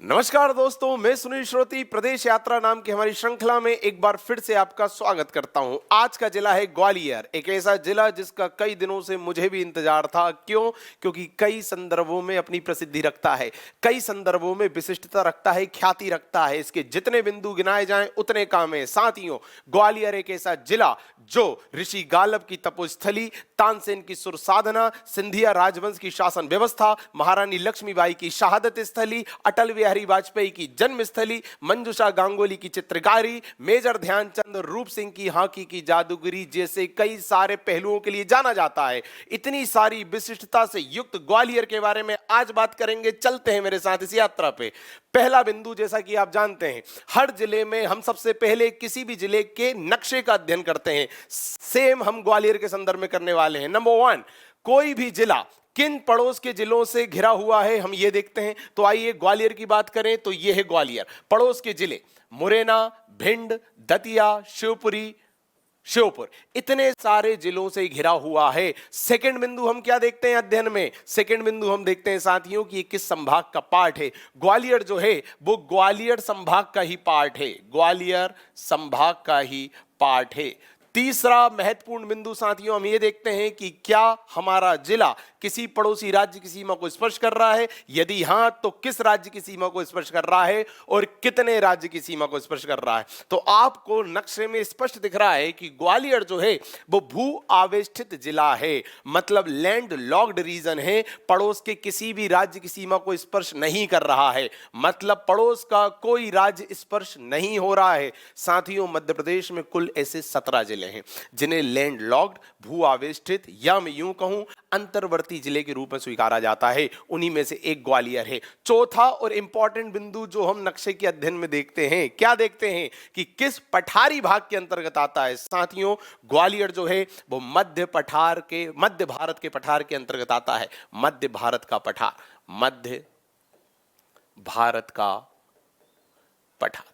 नमस्कार दोस्तों, मैं सुनील श्रोती प्रदेश यात्रा नाम की हमारी श्रृंखला में एक बार फिर से आपका स्वागत करता हूं। आज का जिला है ग्वालियर, एक ऐसा जिला जिसका कई दिनों से मुझे भी इंतजार था। क्यों? क्योंकि कई संदर्भों में अपनी प्रसिद्धि रखता है, कई संदर्भों में विशिष्टता रखता है, ख्याति रखता है। इसके जितने बिंदु गिनाए जाएं उतने काम है। साथियों, ग्वालियर एक ऐसा जिला जो ऋषि गालब की तपोस्थली, तानसेन की सुर साधना, सिंधिया राजवंश की शासन व्यवस्था, महारानी लक्ष्मीबाई की शहादत स्थली, अटल बिहारी वाजपेयी की जन्मस्थली, मंजूषा गांगुली की चित्रकारी, मेजर ध्यानचंद और रूप सिंह की हॉकी की जादूगरी जैसे कई सारे पहलुओं के लिए जाना जाता है। इतनी सारी विशिष्टता से युक्त ग्वालियर के बारे में आज बात करेंगे। चलते हैं मेरे साथ इस यात्रा पे। पहला बिंदु, जैसा कि आप जानते हैं, हर जिले में हम सबसे पहले किसी भी जिले के नक्शे का अध्ययन करते हैं। सेम हम ग्वालियर के संदर्भ में करने वाले हैं। नंबर 1, कोई भी जिला किन पड़ोस के जिलों से घिरा हुआ है, हम ये देखते हैं। तो आइए ग्वालियर की बात करें तो ये है ग्वालियर। पड़ोस के जिले मुरैना, भिंड, दतिया, शिवपुरी, श्योपुर, इतने सारे जिलों से घिरा हुआ है। सेकंड बिंदु हम क्या देखते हैं अध्ययन में? सेकंड बिंदु हम देखते हैं साथियों कि ये किस संभाग का पार्ट है। ग्वालियर जो है वो ग्वालियर संभाग का ही पार्ट है, ग्वालियर संभाग का ही पार्ट है। तीसरा महत्वपूर्ण बिंदु साथियों हम ये देखते हैं कि क्या हमारा जिला किसी पड़ोसी राज्य की सीमा को स्पर्श कर रहा है। यदि हां, तो किस राज्य की सीमा को स्पर्श कर रहा है और कितने राज्य की सीमा को स्पर्श कर रहा है। तो आपको नक्शे में स्पष्ट दिख रहा है कि ग्वालियर जो है वो भू आवेष्टित जिला है, मतलब लैंड लॉक्ड रीजन है। पड़ोस के किसी भी राज्य की सीमा को स्पर्श नहीं कर रहा है, मतलब पड़ोस का कोई राज्य स्पर्श नहीं हो रहा है। साथियों, मध्य प्रदेश में कुल ऐसे 17 जिले हैं जिन्हें लैंड लॉक्ड, भू आवेष्टित या मैं यूं कहूं अंतर्वर्ती जिले के रूप में स्वीकारा जाता है। उन्हीं में से एक ग्वालियर है। चौथा और इंपॉर्टेंट बिंदु जो हम नक्शे के अध्ययन में देखते हैं, क्या देखते हैं कि किस पठारी भाग के अंतर्गत आता है। साथियों, ग्वालियर जो है वो मध्य भारत के पठार के अंतर्गत आता है। मध्य भारत का पठार, मध्य भारत का पठार।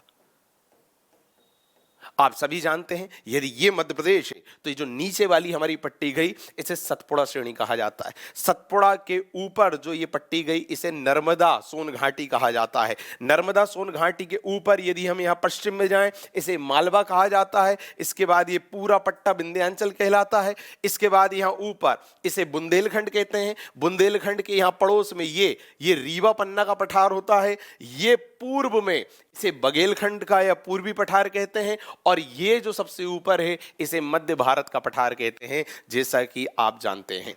आप सभी जानते हैं, यदि ये मध्य प्रदेश है तो ये जो नीचे वाली हमारी पट्टी गई इसे सतपुड़ा श्रेणी कहा जाता है। सतपुड़ा के ऊपर जो ये पट्टी गई इसे नर्मदा सोन घाटी कहा जाता है। नर्मदा सोन घाटी के ऊपर यदि हम यहाँ पश्चिम में जाएं इसे मालवा कहा जाता है। इसके बाद ये पूरा पट्टा विंध्यांचल कहलाता है। इसके बाद यहाँ ऊपर इसे बुंदेलखंड कहते हैं। बुंदेलखंड के यहाँ पड़ोस में ये रीवा पन्ना का पठार होता है। ये पूर्व में इसे बघेलखंड का या पूर्वी पठार कहते हैं और ये जो सबसे ऊपर है इसे मध्य भारत का पठार कहते हैं, जैसा कि आप जानते हैं।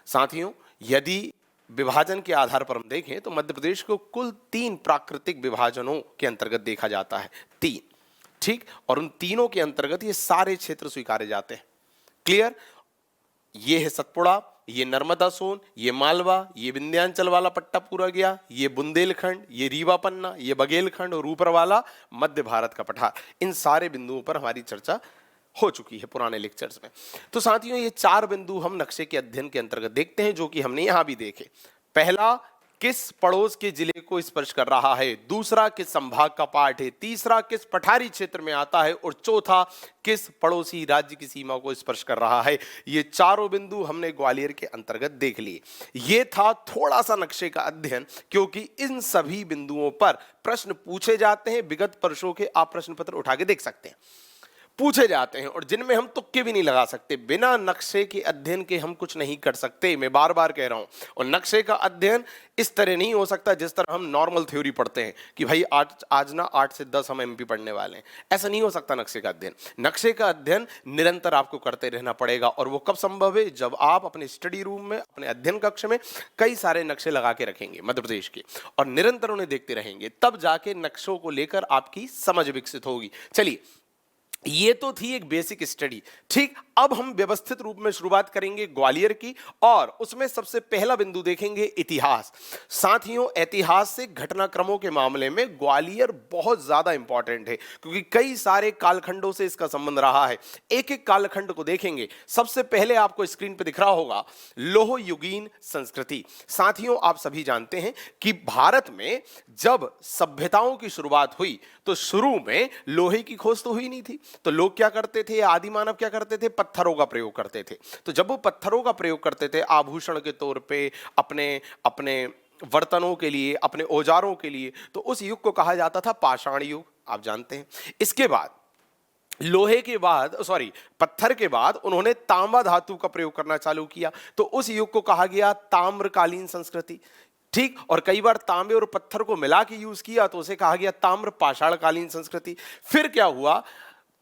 साथियों, यदि विभाजन के आधार पर हम देखें तो मध्य प्रदेश को कुल 3 प्राकृतिक विभाजनों के अंतर्गत देखा जाता है। 3, ठीक, और उन तीनों के अंतर्गत ये सारे क्षेत्र स्वीकारे जाते हैं। क्लियर? ये है सतपुड़ा, ये नर्मदा सोन, ये मालवा, ये विंध्यांचल वाला पट्टा पूरा गया, ये बुंदेलखंड, ये रीवा पन्ना, ये बघेलखंड और ऊपर वाला मध्य भारत का पठार। इन सारे बिंदुओं पर हमारी चर्चा हो चुकी है पुराने लेक्चर्स में। तो साथियों, ये 4 बिंदु हम नक्शे के अध्ययन के अंतर्गत देखते हैं, जो कि हमने यहां भी देखे। पहला, किस पड़ोस के जिले को स्पर्श कर रहा है। दूसरा, किस संभाग का पार्ट है। तीसरा, किस पठारी क्षेत्र में आता है। और चौथा, किस पड़ोसी राज्य की सीमा को स्पर्श कर रहा है। ये चारों बिंदु हमने ग्वालियर के अंतर्गत देख लिए। ये था थोड़ा सा नक्शे का अध्ययन, क्योंकि इन सभी बिंदुओं पर प्रश्न पूछे जाते हैं। विगत वर्षों के आप प्रश्न पत्र उठा के देख सकते हैं, पूछे जाते हैं और जिनमें हम तुक्के भी नहीं लगा सकते। बिना नक्शे के अध्ययन के हम कुछ नहीं कर सकते, मैं बार बार कह रहा हूं। और नक्शे का अध्ययन इस तरह नहीं हो सकता जिस तरह हम नॉर्मल थ्योरी पढ़ते हैं कि भाई आज ना 8 से 10 हम एमपी पढ़ने वाले हैं। ऐसा नहीं हो सकता नक्शे का अध्ययन। नक्शे का अध्ययन निरंतर आपको करते रहना पड़ेगा। और वो कब संभव है? जब आप अपने स्टडी रूम में, अपने अध्ययन कक्ष में कई सारे नक्शे लगा के रखेंगे मध्य प्रदेश के और निरंतर उन्हें देखते रहेंगे, तब जाके नक्शों को लेकर आपकी समझ विकसित होगी। चलिए, ये तो थी एक बेसिक स्टडी, ठीक। अब हम व्यवस्थित रूप में शुरुआत करेंगे ग्वालियर की और उसमें सबसे पहला बिंदु देखेंगे इतिहास। साथियों, ऐतिहासिक घटनाक्रमों के मामले में ग्वालियर बहुत ज्यादा इंपॉर्टेंट है, क्योंकि कई सारे कालखंडों से इसका संबंध रहा है। एक एक कालखंड को देखेंगे। सबसे पहले आपको स्क्रीन पर दिख रहा होगा लोह युगीन संस्कृति। साथियों, आप सभी जानते हैं कि भारत में जब सभ्यताओं की शुरुआत हुई तो शुरू में लोहे की खोज तो हुई नहीं थी। तो लोग क्या करते थे, आदि मानव क्या करते थे, पत्थरों का प्रयोग करते थे। तो जब वो पत्थरों का प्रयोग करते थे आभूषण के तौर पे, अपने अपने बर्तनों के लिए, अपने औजारों के लिए, तो उस युग को कहा जाता था पाषाण युग, आप जानते हैं। इसके बाद लोहे के बाद, सॉरी, पत्थर के बाद उन्होंने तांबा धातु का प्रयोग करना चालू किया, तो उस युग को कहा गया ताम्रकालीन संस्कृति। ठीक, और कई बार तांबे और पत्थर को मिला के यूज किया तो उसे कहा गया ताम्र पाषाणकालीन संस्कृति। फिर क्या हुआ,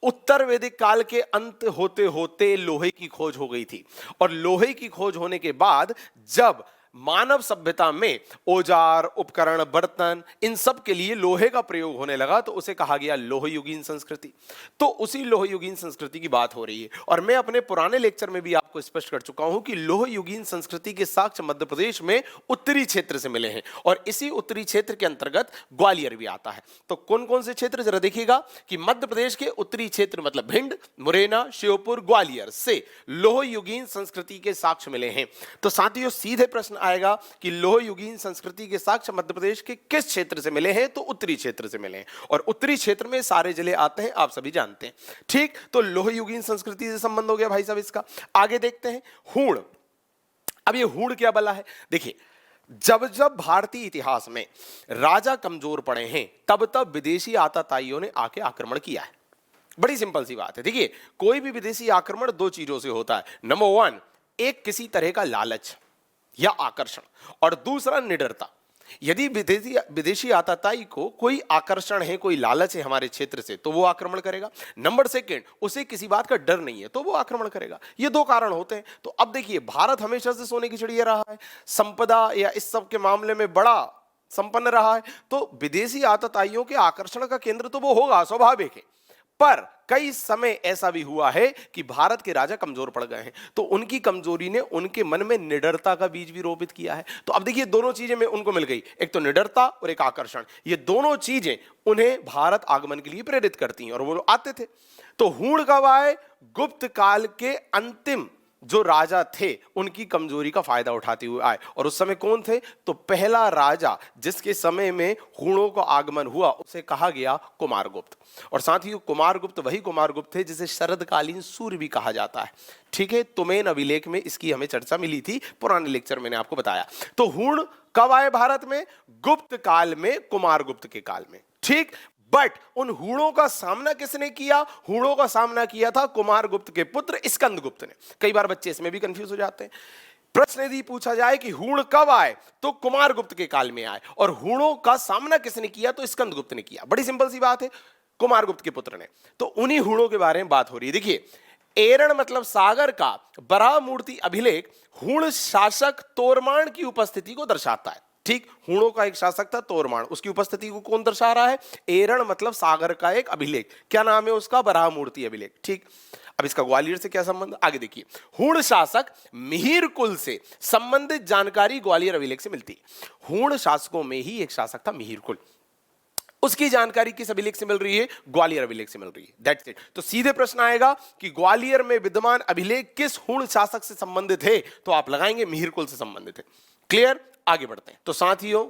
उत्तर वैदिक काल के अंत होते होते लोहे की खोज हो गई थी, और लोहे की खोज होने के बाद जब मानव सभ्यता में औजार, उपकरण, बर्तन, इन सब के लिए लोहे का प्रयोग होने लगा तो उसे कहा गया लोहयुगीन संस्कृति। तो उसी लोहयुगीन संस्कृति की बात हो रही है, और मैं अपने पुराने लेक्चर में भी आपको स्पष्ट कर चुका हूं कि लोहयुगीन संस्कृति के साक्ष्य मध्य प्रदेश में उत्तरी क्षेत्र से मिले हैं, और इसी उत्तरी क्षेत्र के अंतर्गत ग्वालियर भी आता है। तो कौन कौन से क्षेत्र, जरा देखिएगा कि मध्य प्रदेश के उत्तरी क्षेत्र मतलब भिंड, मुरैना, श्योपुर, ग्वालियर से लोहयुगीन संस्कृति के साक्ष्य मिले हैं। तो साथियों सीधे प्रश्न आएगा कि लोहयुगीन संस्कृति के साक्ष्य मध्य प्रदेश के किस क्षेत्र से मिले हैं, तो उत्तरी क्षेत्र से मिले हैं, और उत्तरी क्षेत्र में सारे जिले आते हैं, आप सभी जानते हैं। ठीक, तो लोहयुगीन संस्कृति से संबंध हो गया भाई साहब इसका। आगे देखते हैं हूण। अब ये हूण क्या बला है, देखिए जब जब भारतीय इतिहास में राजा कमजोर पड़े हैं तब तब विदेशी आताताइयों ने आके आक्रमण किया है। बड़ी सिंपल सी बात है, देखिए कोई भी विदेशी आक्रमण दो चीजों से होता है। नंबर वन, एक किसी तरह का लालच या आकर्षण, और दूसरा निडरता। यदि विदेशी आताताई को कोई आकर्षण है, कोई लालच है हमारे क्षेत्र से, तो वो आक्रमण करेगा। नंबर सेकंड, उसे किसी बात का डर नहीं है तो वो आक्रमण करेगा। ये दो कारण होते हैं। तो अब देखिए भारत हमेशा से सोने की चिड़िया रहा है, संपदा या इस सब के मामले में बड़ा संपन्न रहा है, तो विदेशी आताताइयों के आकर्षण का केंद्र तो वो होगा, स्वाभाविक है। पर कई समय ऐसा भी हुआ है कि भारत के राजा कमजोर पड़ गए हैं, तो उनकी कमजोरी ने उनके मन में निडरता का बीज भी रोपित किया है। तो अब देखिए दोनों चीजें में उनको मिल गई, एक तो निडरता और एक आकर्षण। ये दोनों चीजें उन्हें भारत आगमन के लिए प्रेरित करती हैं, और वो आते थे। तो हूण कब आए, गुप्त काल के अंतिम जो राजा थे उनकी कमजोरी का फायदा उठाते हुए आए। और उस समय कौन थे, तो पहला राजा जिसके समय में हूणों का आगमन हुआ उसे कहा गया कुमारगुप्त। और साथ ही कुमारगुप्त वही कुमारगुप्त थे जिसे शरदकालीन सूर्य भी कहा जाता है। ठीक है, तुमेन अभिलेख में इसकी हमें चर्चा मिली थी, पुराने लेक्चर मैंने आपको बताया। तो हूण कब आए भारत में, गुप्त काल में, कुमारगुप्त के काल में। ठीक, बट उन हूणों का सामना किसने किया, हूणों का सामना किया था कुमारगुप्त के पुत्र स्कंदगुप्त ने। कई बार बच्चे इसमें भी कंफ्यूज हो जाते हैं। प्रश्न यदि पूछा जाए कि हूण कब आए, तो कुमारगुप्त के काल में आए, और हूणों का सामना किसने किया, तो स्कंदगुप्त ने किया। बड़ी सिंपल सी बात है, कुमारगुप्त के पुत्र ने। तो उन्हीं हूणों के बारे में बात हो रही है। देखिए एरण मतलब सागर का बराह मूर्ति अभिलेख हूण शासक तोरमाण की उपस्थिति को दर्शाता है। ठीक, हूणों का एक शासक था तोरमाण, उसकी उपस्थिति को कौन दर्शा रहा है, एरण मतलब सागर का एक अभिलेख। क्या नाम है उसका, बराह मूर्ति अभिलेख। ठीक, अब इसका ग्वालियर से क्या संबंध, आगे देखिए। हूण शासक मिहिर कुल से संबंधित जानकारी ग्वालियर अभिलेख से मिलती है। हूण शासकों में ही एक शासक था मिहिर कुल, उसकी जानकारी किस अभिलेख से मिल रही है, ग्वालियर अभिलेख से मिल रही है। That's it. तो सीधे प्रश्न आएगा कि ग्वालियर में विद्यमान अभिलेख किस हूण शासक से संबंधित है, तो आप लगाएंगे मिहिर कुल से संबंधित है। क्लियर, आगे बढ़ते हैं। तो साथियों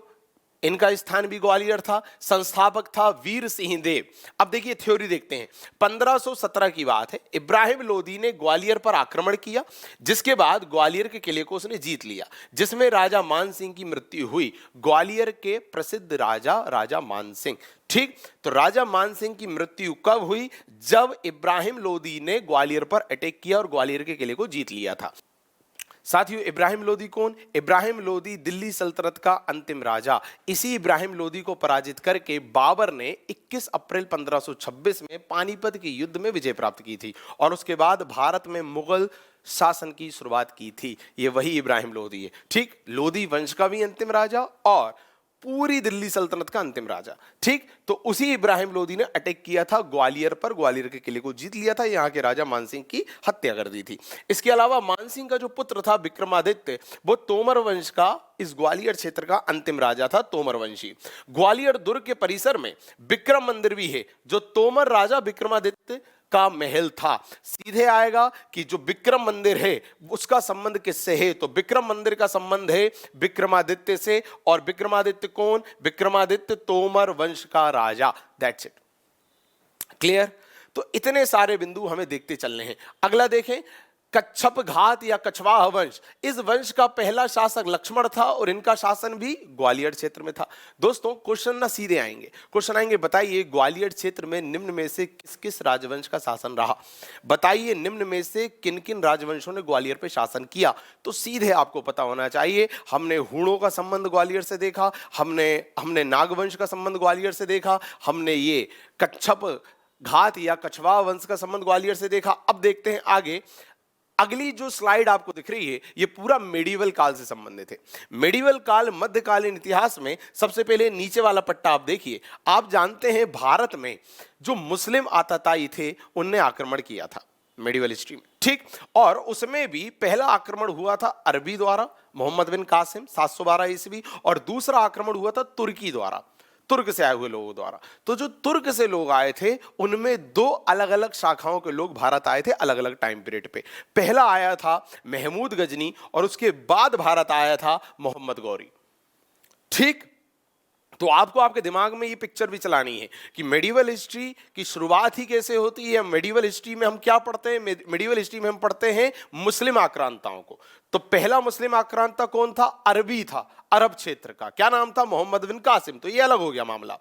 इनका स्थान भी ग्वालियर था, संस्थापक था वीर सिंह देव। अब देखिए थ्योरी देखते हैं। 1517 की बात है, इब्राहिम लोदी ने ग्वालियर पर आक्रमण किया, जिसके बाद ग्वालियर के किले को उसने जीत लिया, जिसमें राजा मान सिंह की मृत्यु हुई। ग्वालियर के प्रसिद्ध राजा मान सिंह। ठीक, तो राजा मान सिंह की मृत्यु कब हुई, जब इब्राहिम लोदी ने ग्वालियर पर अटैक किया और ग्वालियर के किले को जीत लिया था। साथियों इब्राहिम लोदी कौन, इब्राहिम लोदी दिल्ली सल्तनत का अंतिम राजा। इसी इब्राहिम लोदी को पराजित करके बाबर ने 21 अप्रैल 1526 में पानीपत के युद्ध में विजय प्राप्त की थी, और उसके बाद भारत में मुगल शासन की शुरुआत की थी। ये वही इब्राहिम लोदी है। ठीक, लोदी वंश का भी अंतिम राजा और पूरी दिल्ली सल्तनत का अंतिम राजा। ठीक, तो उसी इब्राहिम लोदी ने अटैक किया था ग्वालियर पर, ग्वालियर के किले को जीत लिया था, यहाँ के राजा मानसिंह की हत्या कर दी थी। इसके अलावा मानसिंह का जो पुत्र था विक्रमादित्य, वो तोमर वंश का इस ग्वालियर क्षेत्र का अंतिम राजा था, तोमर वंशी। ग्वालियर दुर्ग के परिसर में विक्रम मंदिर भी है, जो तोमर राजा विक्रमादित्य का महल था। सीधे आएगा कि जो विक्रम मंदिर है उसका संबंध किससे है, तो विक्रम मंदिर का संबंध है विक्रमादित्य से। और विक्रमादित्य कौन, विक्रमादित्य तोमर वंश का राजा। That's it. क्लियर। तो इतने सारे बिंदु हमें देखते चलने हैं। अगला देखें, कच्छप घात या कछवाह वंश, इस वंश का पहला शासक लक्ष्मण था और इनका शासन भी ग्वालियर क्षेत्र में था। दोस्तों क्वेश्चन ना सीधे आएंगे, क्वेश्चन आएंगे बताइए ग्वालियर क्षेत्र में निम्न में से किस किस राजवंश का शासन रहा, बताइए निम्न में से किन किन राजवंशों ने ग्वालियर पे शासन किया। तो सीधे आपको पता होना चाहिए, हमने हूणों का संबंध ग्वालियर से देखा, हमने नागवंश का संबंध ग्वालियर से देखा, हमने ये कच्छप घात या कछवाह वंश का संबंध ग्वालियर से देखा। अब देखते हैं आगे, अगली जो स्लाइड आपको दिख रही है ये पूरा मेडिवल काल से संबंधित है। मेडिवल काल मध्यकालीन इतिहास में सबसे पहले नीचे वाला पट्टा आप देखिए, आप जानते हैं भारत में जो मुस्लिम आतताई थे उनने आक्रमण किया था मेडिवल हिस्ट्री में, ठीक, और उसमें भी पहला आक्रमण हुआ था अरबी द्वारा मोहम्मद बिन कासिम 712 ईस्वी, और दूसरा आक्रमण हुआ था तुर्की द्वारा, तुर्क से आए हुए लोगों द्वारा। तो जो तुर्क से लोग आए थे उनमें दो अलग अलग शाखाओं के लोग भारत आए थे अलग अलग टाइम पीरियड पे। पहला आया था महमूद गजनी और उसके बाद भारत आया था मोहम्मद गौरी, ठीक। तो आपको आपके दिमाग में ये पिक्चर भी चलानी है कि मेडिवल हिस्ट्री की शुरुआत ही कैसे होती है। मेडिवल हिस्ट्री में हम क्या पढ़ते हैं, मेडिवल हिस्ट्री में हम पढ़ते हैं मुस्लिम आक्रांताओं को। तो पहला मुस्लिम आक्रांता कौन था, अरबी था, अरब क्षेत्र का, क्या नाम था, मोहम्मद बिन कासिम, तो ये अलग हो गया मामला।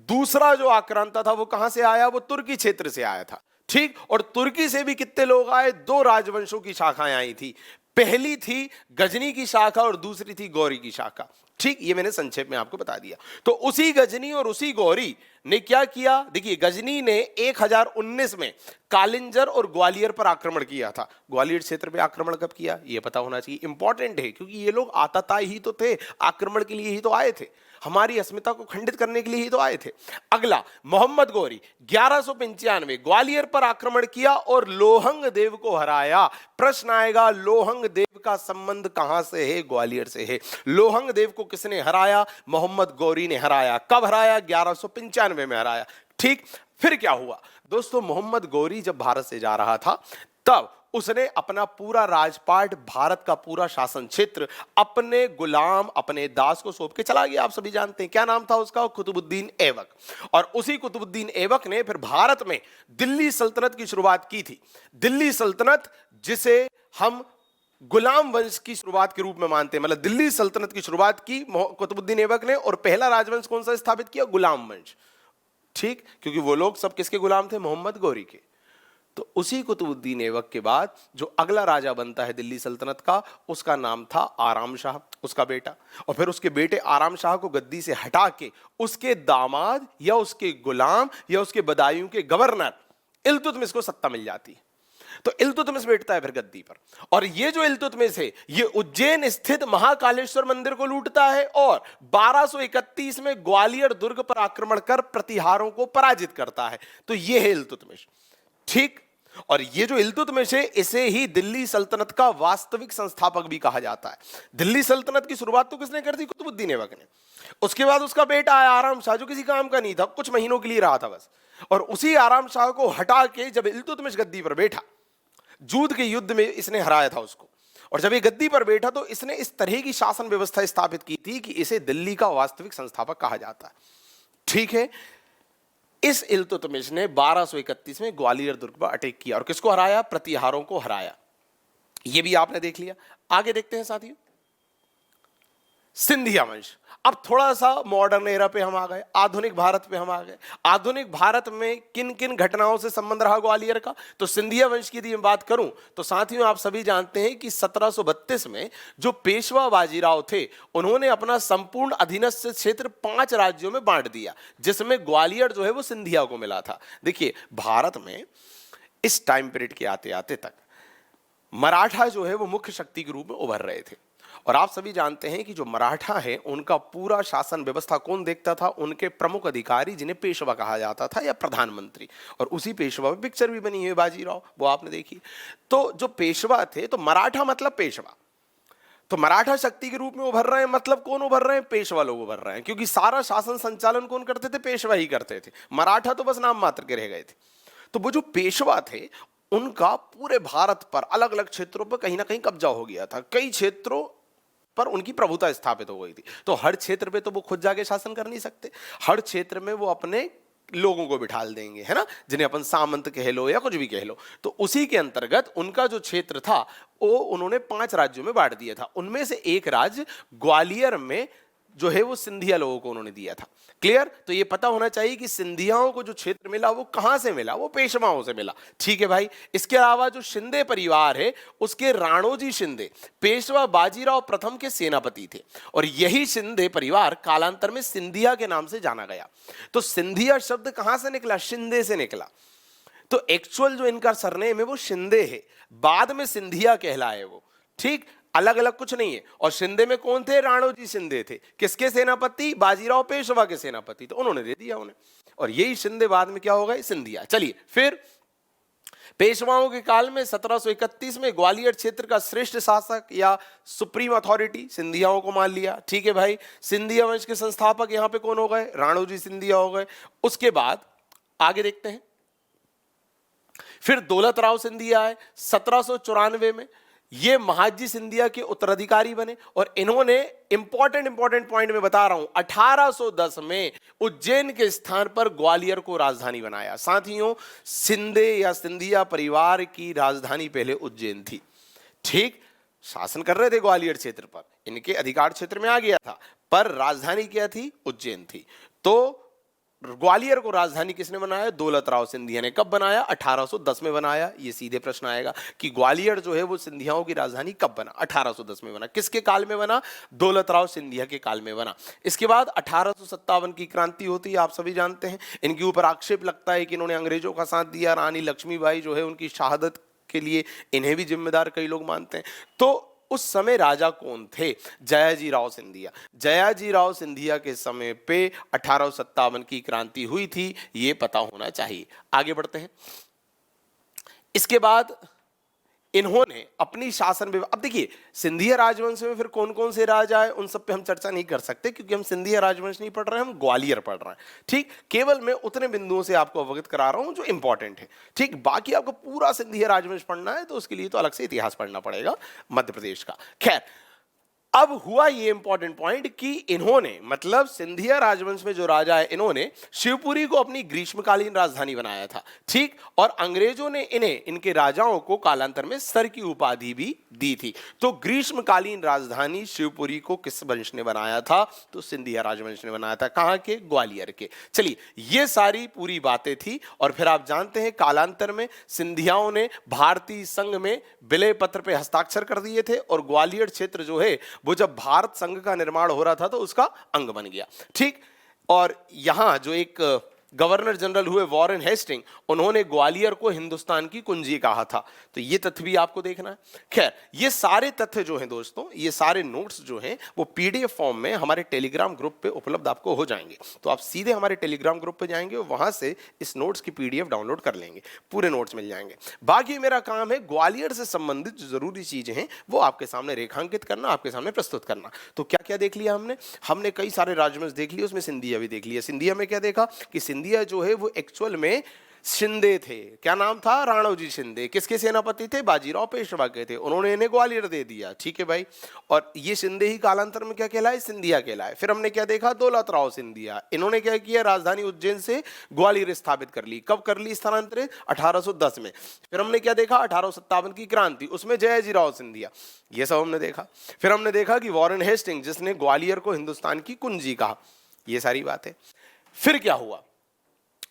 दूसरा जो आक्रांता था वो कहां से आया, वो तुर्की क्षेत्र से आया था, ठीक, और तुर्की से भी कितने लोग आए, दो राजवंशों की शाखाएं आई थी, पहली थी गजनी की शाखा और दूसरी थी गौरी की शाखा, ठीक, ये मैंने संक्षेप में आपको बता दिया। तो उसी गजनी और उसी गौरी ने क्या किया, देखिए गजनी ने 1019 में कालिंजर और ग्वालियर पर आक्रमण किया था। ग्वालियर क्षेत्र पे आक्रमण कब किया ये पता होना चाहिए, इंपॉर्टेंट है, क्योंकि ये लोग आतताई ही तो थे, आक्रमण के लिए ही तो आए थे, हमारी अस्मिता को खंडित करने के लिए ही तो आए थे। अगला मोहम्मद गौरी 1195 ग्वालियर पर आक्रमण किया और लोहंग देव को हराया। प्रश्न आएगा लोहंग देव का संबंध कहां से है, ग्वालियर से है। लोहंग देव को किसने हराया, मोहम्मद गौरी ने हराया। कब हराया, 1195 में हराया, ठीक। फिर क्या हुआ दोस्तों, मोहम्मद गौरी जब भारत से जा रहा था तब उसने अपना पूरा राजपाट, भारत का पूरा शासन क्षेत्र अपने गुलाम, अपने दास को सौंप के चला गया। आप सभी जानते हैं क्या नाम था उसका, कुतुबुद्दीन ऐबक। और उसी कुतुबुद्दीन ऐबक ने फिर भारत में दिल्ली सल्तनत की शुरुआत की थी। दिल्ली सल्तनत जिसे हम गुलाम वंश की शुरुआत के रूप में मानते हैं, मतलब दिल्ली सल्तनत की शुरुआत की कुतुबुद्दीन ऐबक ने, और पहला राजवंश कौन सा स्थापित किया, गुलाम वंश, ठीक, क्योंकि वो लोग सब किसके गुलाम थे, मोहम्मद गौरी के। तो उसी कुतुबुद्दीन ऐबक के बाद जो अगला राजा बनता है दिल्ली सल्तनत का, उसका नाम था आराम शाह, उसका बेटा। और फिर उसके बेटे आराम शाह को गद्दी से हटा के उसके दामाद या उसके गुलाम या उसके बदायूं के गवर्नर इल्तुतमिश को सत्ता मिल जाती है। तो इल्तुतमिश बैठता है फिर गद्दी पर, और ये जो इल्तुतमिश है ये उज्जैन स्थित महाकालेश्वर मंदिर को लूटता है और 1231 में ग्वालियर दुर्ग पर आक्रमण कर प्रतिहारों को पराजित करता है। तो ये है इल्तुतमिश, ठीक। और ये जो इल्तुतमिश है इसे ही दिल्ली सल्तनत का वास्तविक संस्थापक भी कहा जाता है। दिल्ली सल्तनत की शुरुआत तो किसने कर दी, कुतुबुद्दीन ऐबक ने। उसके बाद उसका बेटा आया आराम शाह, जो किसी काम का नहीं था, कुछ महीनों के लिए रहा था बस। और उसी आराम शाह को हटा के जब इल्तुतमिश गद्दी पर बैठा, जूद के युद्ध में इसने हराया था उसको, और जब ये गद्दी पर बैठा तो इसने इस तरह की शासन व्यवस्था स्थापित की थी कि इसे दिल्ली का वास्तविक संस्थापक कहा जाता है, ठीक है। इस इल्तुतमिश ने 1231 में ग्वालियर दुर्ग पर अटैक किया और किसको हराया, प्रतिहारों को हराया। यह भी आपने देख लिया। आगे देखते हैं साथियों, सिंधिया वंश। अब थोड़ा सा मॉडर्न एरा पे हम आ गए, आधुनिक भारत पे हम आ गए। आधुनिक भारत में किन किन घटनाओं से संबंध रहा ग्वालियर का, तो सिंधिया वंश की यदि मैं बात करूं तो साथियों आप सभी जानते हैं कि 1732 में जो पेशवा बाजीराव थे उन्होंने अपना संपूर्ण अधीनस्थ क्षेत्र 5 राज्यों में बांट दिया, जिसमें ग्वालियर जो है वो सिंधिया को मिला था। देखिए भारत में इस टाइम पीरियड के आते आते तक मराठा जो है वो मुख्य शक्ति के रूप में उभर रहे थे। और आप सभी जानते हैं कि जो मराठा है उनका पूरा शासन व्यवस्था कौन देखता था, उनके प्रमुख अधिकारी जिन्हें पेशवा कहा जाता था या प्रधानमंत्री। और उसी पेशवा पे पिक्चर भी बनी है बाजीराव, वो आपने देखी। तो जो पेशवा थे, तो मराठा मतलब पेशवा, तो मराठा शक्ति के रूप में उभर रहे हैं, मतलब कौन उभर रहे हैं, पेशवा लोग उभर रहे हैं, क्योंकि सारा शासन संचालन कौन करते थे, पेशवा ही करते थे। मराठा तो बस नाम मात्र के रह गए थे। तो वो जो पेशवा थे उनका पूरे भारत पर अलग अलग क्षेत्रों पर कहीं ना कहीं कब्जा हो गया था, कई क्षेत्रों पर उनकी प्रभुता स्थापित हो गई थी। तो हर क्षेत्र पे तो वो खुद जाके शासन कर नहीं सकते, हर क्षेत्र में वो अपने लोगों को बिठाल देंगे, है ना, जिन्हें अपन सामंत कह लो या कुछ भी कह लो। तो उसी के अंतर्गत उनका जो क्षेत्र था वो उन्होंने 5 राज्यों में बांट दिया था। उनमें से एक राज्य ग्वालियर में जो है वो सिंधिया लोगों को उन्होंने दिया था। क्लियर? तो ये पता होना चाहिए कि सिंधियाओं को जो क्षेत्र मिला वो कहां से मिला, वो पेशवाओं से मिला। ठीक है भाई। इसके अलावा जो शिंदे परिवार है उसके राणोजी शिंदे पेशवा बाजीराव प्रथम के सेनापति थे और यही शिंदे परिवार कालांतर में सिंधिया के नाम से जाना गया। तो सिंधिया शब्द कहां से निकला? शिंदे से निकला। तो एक्चुअल जो इनका सरनेम है वो शिंदे है, बाद में सिंधिया कहलाए वो। ठीक, अलग अलग कुछ नहीं है। और शिंदे में कौन थे? राणोजी शिंदे थे। किसके सेनापति? बाजीराव पेशवा के सेनापति। तो उन्होंने दे दिया उन्हें, और यही शिंदे बाद में क्या हो गए? सिंधिया। चलिए, फिर पेशवाओं के काल में 1731 में ग्वालियर क्षेत्र का श्रेष्ठ शासक या सुप्रीम अथॉरिटी सिंधियाओं को मान लिया। ठीक है भाई। सिंधिया वंश के संस्थापक यहां पे कौन हो गए? राणोजी सिंधिया हो गए। उसके बाद आगे देखते हैं, फिर दौलत राव सिंधिया आए 1794 में। ये महाजी सिंधिया के उत्तराधिकारी बने और इन्होंने इंपॉर्टेंट पॉइंट में बता रहा हूं, 1810 में उज्जैन के स्थान पर ग्वालियर को राजधानी बनाया। साथियों, सिंधे या सिंधिया परिवार की राजधानी पहले उज्जैन थी। ठीक, शासन कर रहे थे ग्वालियर क्षेत्र पर, इनके अधिकार क्षेत्र में आ गया था, पर राजधानी क्या थी? उज्जैन थी। तो ग्वालियर को राजधानी किसने बनाया? दौलत राव सिंधिया ने। कब बनाया? 1810 में बनाया। ये सीधे प्रश्न आएगा कि ग्वालियर जो है वो सिंधियाओं की राजधानी कब बना? 1810 में बना। किसके काल में बना? दौलत राव सिंधिया के काल में बना। इसके बाद 1857 की क्रांति होती है, आप सभी जानते हैं। इनके ऊपर आक्षेप लगता है कि इन्होंने अंग्रेजों का साथ दिया। रानी लक्ष्मीबाई जो है उनकी शहादत के लिए इन्हें भी जिम्मेदार कई लोग मानते हैं। तो उस समय राजा कौन थे? जयाजी राव सिंधिया। जयाजी राव सिंधिया के समय पे 1857 की क्रांति हुई थी, ये पता होना चाहिए। आगे बढ़ते हैं। इसके बाद इन्होंने अपनी शासन व्यवस्था, अब देखिए सिंधिया राजवंश में फिर कौन कौन से राजा आए उन सब पे हम चर्चा नहीं कर सकते, क्योंकि हम सिंधिया राजवंश नहीं पढ़ रहे हैं, हम ग्वालियर पढ़ रहे हैं। ठीक, केवल मैं उतने बिंदुओं से आपको अवगत करा रहा हूं जो इंपॉर्टेंट है। ठीक, बाकी आपको पूरा सिंधिया राजवंश पढ़ना है तो उसके लिए तो अलग से इतिहास पढ़ना पड़ेगा मध्य प्रदेश का। खैर, अब हुआ ये इंपॉर्टेंट पॉइंट कि इन्होंने, मतलब सिंधिया राजवंश में जो राजा है, इन्होंने शिवपुरी को अपनी ग्रीष्मकालीन राजधानी बनाया था। ठीक, और अंग्रेजों ने इन्हें, इनके राजाओं को कालांतर में सर की उपाधि भी दी थी। तो ग्रीष्मकालीन राजधानी शिवपुरी को किस वंश ने बनाया था? तो सिंधिया राजवंश ने बनाया था। कहां के? ग्वालियर के। चलिए, ये सारी पूरी बातें थी। और फिर आप जानते हैं कालांतर में सिंधियाओं ने भारतीय संघ में विलय पत्र पे हस्ताक्षर कर दिए थे, और ग्वालियर क्षेत्र जो है वो जब भारत संघ का निर्माण हो रहा था तो उसका अंग बन गया। ठीक, और यहां जो एक गवर्नर जनरल हुए वॉरेन हेस्टिंग, उन्होंने ग्वालियर को हिंदुस्तान की कुंजी कहा था। तो ये तथ्य भी आपको देखना है। खैर, ये सारे तथ्य जो हैं दोस्तों, ये सारे नोट्स जो हैं वो पीडीएफ फॉर्म में हमारे टेलीग्राम ग्रुप पे उपलब्ध आपको हो जाएंगे। तो आप सीधे हमारे टेलीग्राम ग्रुप पे जाएंगे और वहां से इस नोट्स की पीडीएफ डाउनलोड कर लेंगे, पूरे नोट्स मिल जाएंगे। बाकी मेरा काम है ग्वालियर से संबंधित जो जरूरी चीजें हैं वो आपके सामने रेखांकित करना, आपके सामने प्रस्तुत करना। तो क्या क्या देख लिया हमने कई सारे राजवंश देख लिए, उसमें सिंधिया भी देख लिया। सिंधिया में क्या देखा कि सिंधिया जो है वो एक्चुअल में शिंदे थे। क्या नाम था? राणोजी शिंदे। किसके सेनापति थे? बाजीराव पेशवा के थे। उन्होंने इन्हें ग्वालियर दे दिया। ठीक है भाई। और ये शिंदे ही कालांतर में क्या कहलाए? सिंधिया कहलाए। फिर हमने क्या देखा? दौलत राव सिंधिया। इन्होंने क्या किया? राजधानी उज्जैन से ग्वालियर स्थापित कर ली। कब कर ली स्थानांतरित? 1810 में। फिर हमने क्या देखा? 1857 की क्रांति, उसमें जयाजी राव सिंधिया। ये सब हमने देखा। फिर हमने देखा कि वॉरेन हेस्टिंग जिसने ग्वालियर को हिंदुस्तान की कुंजी कहा। ये सारी बातें। फिर क्या हुआ?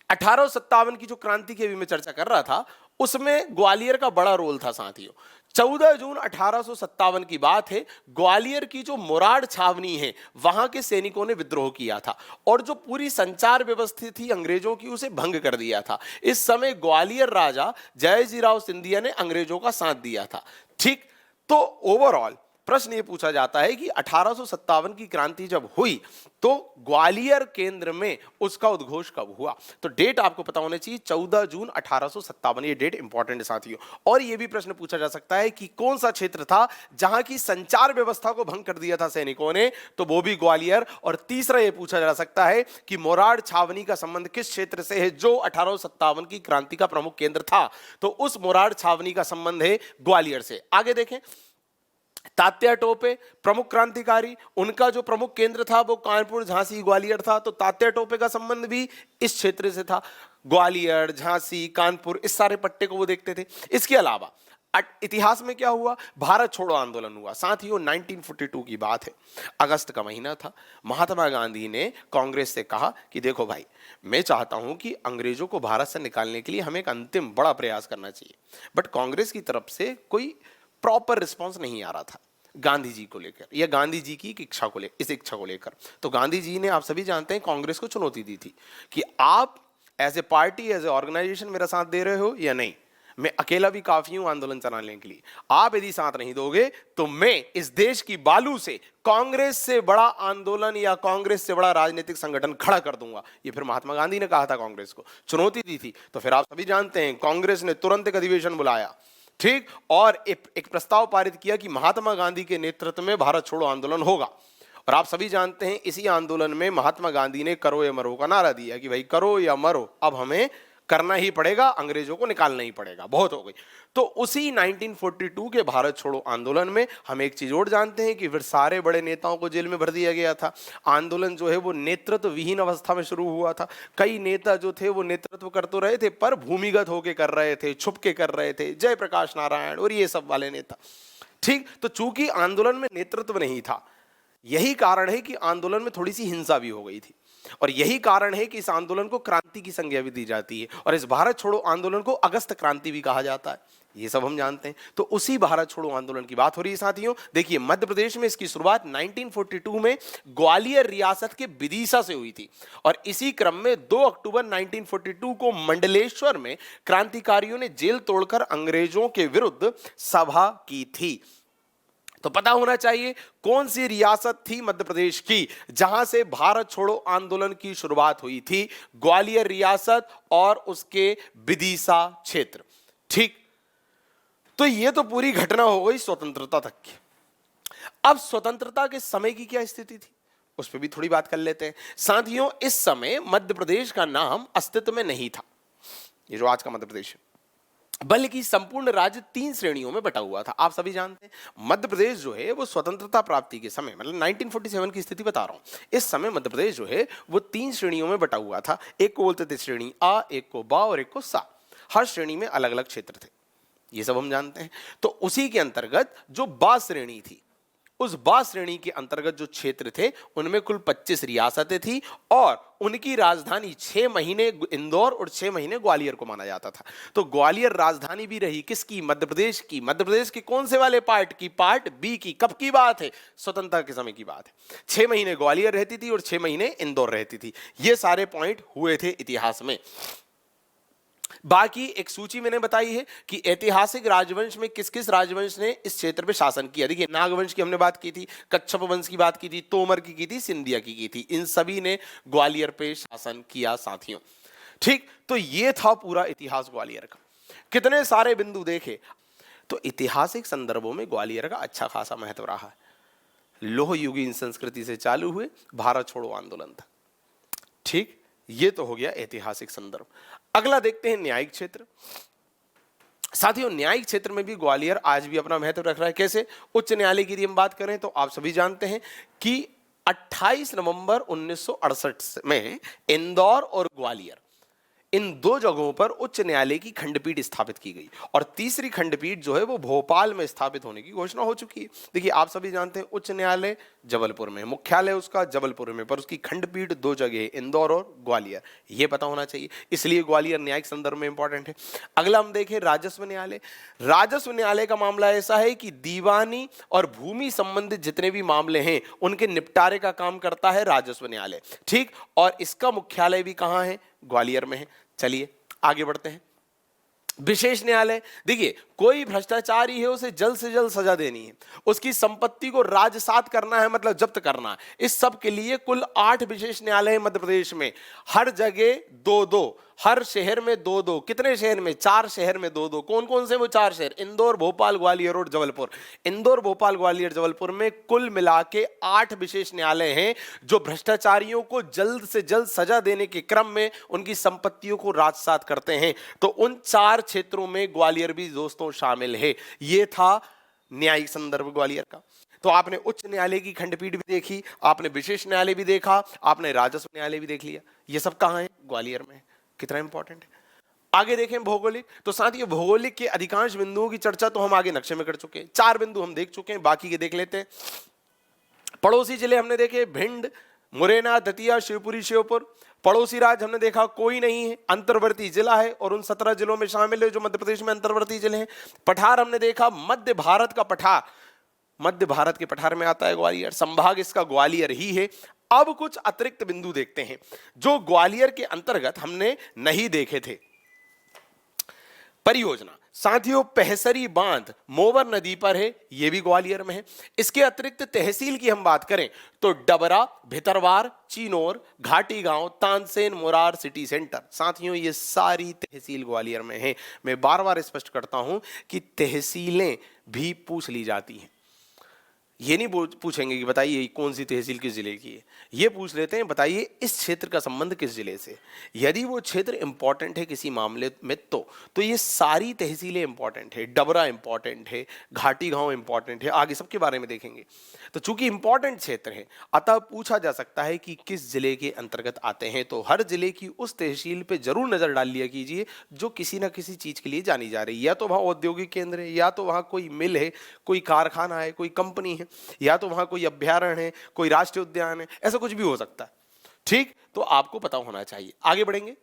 1857 की जो क्रांति की अभी मैं चर्चा कर रहा था, उसमें ग्वालियर का बड़ा रोल था साथियों। 14 जून 1857 की बात है। ग्वालियर की जो मुराड छावनी है वहां के सैनिकों ने विद्रोह किया था और जो पूरी संचार व्यवस्था थी अंग्रेजों की उसे भंग कर दिया था। इस समय ग्वालियर राजा जयाजी राव सिंधिया ने अंग्रेजों का साथ दिया था। ठीक, तो ओवरऑल प्रश्न ये पूछा जाता है कि 1857 की क्रांति जब हुई तो ग्वालियर केंद्र में उसका उद्घोष कब हुआ? तो डेट आपको पता होनी चाहिए, 14 जून 1857। ये डेट इंपॉर्टेंट है साथियों। और ये भी प्रश्न पूछा जा सकता है कि कौन सा क्षेत्र था जहां की संचार व्यवस्था को भंग कर दिया था सैनिकों ने? तो वो भी ग्वालियर। और तीसरा ये पूछा जा सकता है कि मुराड छावनी का संबंध किस क्षेत्र से है जो 1857 की क्रांति का प्रमुख केंद्र था? तो उस मुराड छावनी का संबंध है ग्वालियर से। आगे देखें, तात्या टोपे प्रमुख क्रांतिकारी, उनका जो प्रमुख केंद्र था वो कानपुर, झांसी, ग्वालियर था, तो तात्या टोपे का संबंध भी इस क्षेत्र से था। ग्वालियर, झांसी, कानपुर, इस सारे पट्टे को वो देखते थे। इसके अलावा इतिहास में क्या हुआ, भारत छोड़ो आंदोलन हुआ। साथियों 1942 की बात है, अगस्त का महीना था। महात्मा गांधी ने कांग्रेस से कहा कि देखो भाई, मैं चाहता हूं कि अंग्रेजों को भारत से निकालने के लिए हमें एक अंतिम बड़ा प्रयास करना चाहिए, बट कांग्रेस की तरफ से कोई प्रॉपर रिस्पॉन्स नहीं आ रहा था गांधी जी को लेकर या गांधी जी की इच्छा को इस इच्छा को लेकर। तो गांधी जी ने, आप सभी जानते हैं, कांग्रेस को चुनौती दी थी कि आप as a party, as a organisation मेरा साथ दे रहे हो या नहीं। मैं अकेला भी काफी हूं आंदोलन चलाने के लिए, आप यदि साथ नहीं दोगे तो मैं इस देश की बालू से कांग्रेस से बड़ा आंदोलन या कांग्रेस से बड़ा राजनीतिक संगठन खड़ा कर दूंगा। ये फिर महात्मा गांधी ने कहा था, कांग्रेस को चुनौती दी थी। तो फिर आप सभी जानते हैं कांग्रेस ने तुरंत एक अधिवेशन बुलाया, ठीक, और एक प्रस्ताव पारित किया कि महात्मा गांधी के नेतृत्व में भारत छोड़ो आंदोलन होगा। और आप सभी जानते हैं इसी आंदोलन में महात्मा गांधी ने करो या मरो का नारा दिया कि भाई करो या मरो, अब हमें करना ही पड़ेगा, अंग्रेजों को निकालना ही पड़ेगा, बहुत हो गई। तो उसी 1942 के भारत छोड़ो आंदोलन में हम एक चीज और जानते हैं कि फिर सारे बड़े नेताओं को जेल में भर दिया गया था। आंदोलन जो है वो नेतृत्व विहीन अवस्था में शुरू हुआ था। कई नेता जो थे वो नेतृत्व कर तो रहे थे पर भूमिगत होके कर रहे थे, छुप के कर रहे थे, जयप्रकाश नारायण और ये सब वाले नेता, ठीक। तो चूंकि आंदोलन में नेतृत्व नहीं था, यही कारण है कि आंदोलन में थोड़ी सी हिंसा भी हो गई थी, और यही कारण है कि इस आंदोलन को क्रांति की संज्ञा भी दी जाती है, और इस भारत छोड़ो आंदोलन को अगस्त क्रांति भी कहा जाता है। ये सब हम जानते हैं। तो उसी भारत छोड़ो आंदोलन की बात हो रही है साथियों। देखिए, मध्य प्रदेश में इसकी शुरुआत 1942 में ग्वालियर रियासत के विदिशा से हुई थी, और इसी क्रम में 2 अक्टूबर 1942 को मंडलेश्वर में क्रांतिकारियों ने जेल तोड़कर अंग्रेजों के विरुद्ध सभा की थी। तो पता होना चाहिए कौन सी रियासत थी मध्य प्रदेश की जहां से भारत छोड़ो आंदोलन की शुरुआत हुई थी। ग्वालियर रियासत और उसके विदिशा क्षेत्र, ठीक। तो ये तो पूरी घटना हो गई स्वतंत्रता तक की। अब स्वतंत्रता के समय की क्या स्थिति थी उस पर भी थोड़ी बात कर लेते हैं साथियों। इस समय मध्य प्रदेश का नाम अस्तित्व में नहीं था, ये जो आज का मध्य प्रदेश है, बल्कि संपूर्ण राज्य 3 श्रेणियों में बटा हुआ था। आप सभी जानते हैं मध्य प्रदेश जो है वो स्वतंत्रता प्राप्ति के समय, मतलब 1947 की स्थिति बता रहा हूं, इस समय मध्य प्रदेश जो है वो 3 श्रेणियों में बटा हुआ था। एक को बोलते थे श्रेणी आ, एक को बा और एक को सा। हर श्रेणी में अलग अलग क्षेत्र थे, ये सब हम जानते हैं। तो उसी के अंतर्गत जो बा श्रेणी थी, उस बा श्रेणी के अंतर्गत जो क्षेत्र थे उनमें कुल 25 रियासतें थी, और उनकी राजधानी 6 महीने इंदौर और 6 महीने ग्वालियर को माना जाता था। तो ग्वालियर राजधानी भी रही किसकी? मध्य प्रदेश की। मध्य प्रदेश के कौन से वाले पार्ट की? पार्ट बी की। कब की बात है? स्वतंत्रता के समय की बात है। 6 महीने ग्वालियर रहती थी और 6 महीने इंदौर रहती थी। ये सारे पॉइंट हुए थे इतिहास में। बाकी एक सूची मैंने बताई है कि ऐतिहासिक राजवंश में किस किस राजवंश ने इस क्षेत्र पे शासन किया। देखिए, नागवंश की हमने बात की थी, कच्छप वंश की बात की थी, तोमर की थी, सिंधिया की थी। इन सभी ने ग्वालियर पे शासन किया साथियों, ठीक। तो ये था पूरा इतिहास ग्वालियर का। कितने सारे बिंदु देखे तो ऐतिहासिक संदर्भों में ग्वालियर का अच्छा खासा महत्व रहा है। लोह युगीन संस्कृति से चालू हुए भारत छोड़ो आंदोलन था, ठीक। ये तो हो गया ऐतिहासिक संदर्भ। अगला देखते हैं न्यायिक क्षेत्र। साथियों, न्यायिक क्षेत्र में भी ग्वालियर आज भी अपना महत्व रख रहा है। कैसे? उच्च न्यायालय की यदि हम बात करें तो आप सभी जानते हैं कि 28 नवंबर 1968 में इंदौर और ग्वालियर, इन 2 जगहों पर उच्च न्यायालय की खंडपीठ स्थापित की गई, और तीसरी खंडपीठ जो है वो भोपाल में स्थापित होने की घोषणा हो चुकी है। देखिए, आप सभी जानते हैं उच्च न्यायालय जबलपुर में, मुख्यालय उसका जबलपुर में, पर उसकी खंडपीठ 2 जगह है, इंदौर और ग्वालियर। ये पता होना चाहिए, इसलिए ग्वालियर न्यायिक संदर्भ में इंपॉर्टेंट है। अगला हम देखें राजस्व न्यायालय। राजस्व न्यायालय का मामला ऐसा है कि दीवानी और भूमि संबंधित जितने भी मामले हैं उनके निपटारे का काम करता है राजस्व न्यायालय, ठीक। और इसका मुख्यालय भी कहां है? ग्वालियर में है। चलिए आगे बढ़ते हैं। विशेष न्यायालय, देखिए, कोई भ्रष्टाचारी है उसे जल्द से जल्द सजा देनी है, उसकी संपत्ति को राजसात करना है, मतलब जब्त करना है। इस सब के लिए कुल 8 विशेष न्यायालय है मध्य प्रदेश में, हर जगह 2-2, हर शहर में 2-2। कितने शहर में? 4 शहर में 2-2। कौन कौन से वो 4 शहर? इंदौर, भोपाल, ग्वालियर और जबलपुर। इंदौर, भोपाल, ग्वालियर, जबलपुर में कुल मिला के 8 विशेष न्यायालय हैं जो भ्रष्टाचारियों को जल्द से जल्द सजा देने के क्रम में उनकी संपत्तियों को राजसात करते हैं। तो उन 4 क्षेत्रों में ग्वालियर भी दोस्तों शामिल है। ये था न्यायिक संदर्भ ग्वालियर का। तो आपने उच्च न्यायालय की खंडपीठ भी देखी, आपने विशेष न्यायालय भी देखा, आपने राजस्व न्यायालय भी देख लिया। ये सब कहाँ है? ग्वालियर में। कितना इंपॉर्टेंट है। आगे देखें भौगोलिक, तो साथियों भौगोलिक के अधिकांश बिंदुओं की चर्चा तो हम आगे नक्शे में कर चुके हैं। 4 बिंदु हम देख चुके हैं, बाकी के देख लेते हैं। पड़ोसी जिले हमने देखे, भिंड, मुरैना, दतिया, शिवपुरी, श्योपुर। पड़ोसी राज्य हमने देखा कोई नहीं है, अंतर्वर्ती जिला है और उन 17 जिलों में शामिल है जो मध्य प्रदेश में अंतर्वर्ती जिले हैं। पठार हमने देखा, मध्य भारत का पठार, मध्य भारत के पठार में आता है ग्वालियर, संभाग इसका ग्वालियर ही है। अब कुछ अतिरिक्त बिंदु देखते हैं जो ग्वालियर के अंतर्गत हमने नहीं देखे थे। परियोजना साथियों, पहसरी बांध मोवर नदी पर है, यह भी ग्वालियर में है। इसके अतिरिक्त तहसील की हम बात करें तो डबरा, भितरवार, चिनोर, घाटी गांव, तानसेन, मुरार, सिटी सेंटर। साथियों ये सारी तहसील ग्वालियर में है। मैं बार बार स्पष्ट करता हूं कि तहसीलें भी पूछ ली जाती हैं। ये नहीं पूछेंगे कि बताइए कौन सी तहसील किस जिले की है, ये पूछ लेते हैं बताइए इस क्षेत्र का संबंध किस जिले से। यदि वो क्षेत्र इंपॉर्टेंट है किसी मामले में तो ये सारी तहसीलें इंपॉर्टेंट है, डबरा इंपॉर्टेंट है, घाटी गांव इंपॉर्टेंट है, आगे सबके बारे में देखेंगे। तो चूंकि इंपॉर्टेंट क्षेत्र है अतः पूछा जा सकता है कि किस जिले के अंतर्गत आते हैं। तो हर जिले की उस तहसील पे जरूर नजर डाल लिया कीजिए जो किसी ना किसी चीज के लिए जानी जा रही है। या तो वहां औद्योगिक केंद्र है, या तो वहां कोई मिल है, कोई कारखाना है, कोई कंपनी है, या तो वहां कोई अभ्यारण्य है, कोई राष्ट्रीय उद्यान है, ऐसा कुछ भी हो सकता है। ठीक, तो आपको पता होना चाहिए। आगे बढ़ेंगे।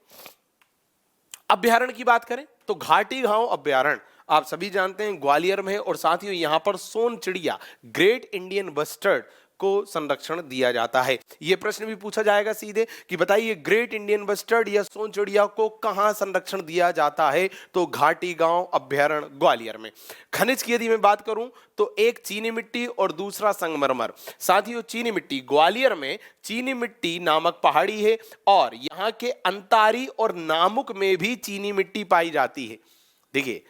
अभ्यारण्य की बात करें तो घाटी गांव अभ्यारण्य आप सभी जानते हैं ग्वालियर में है और साथियों यहां पर सोन चिड़िया, ग्रेट इंडियन बस्टर्ड को संरक्षण दिया जाता है। यह प्रश्न भी पूछा जाएगा सीधे कि बताइए ग्रेट इंडियन बस्टर्ड या सोन चिड़िया को कहां संरक्षण दिया जाता है? तो घाटी गांव अभ्यारण्य ग्वालियर में। खनिज की यदि मैं बात करूं तो एक चीनी मिट्टी और दूसरा संगमरमर। साथियों चीनी मिट्टी, ग्वालियर में चीनी मिट्टी नामक पहाड़ी है और यहां के अंतारी और नामुक में भी चीनी मिट्टी पाई जाती है। देखिए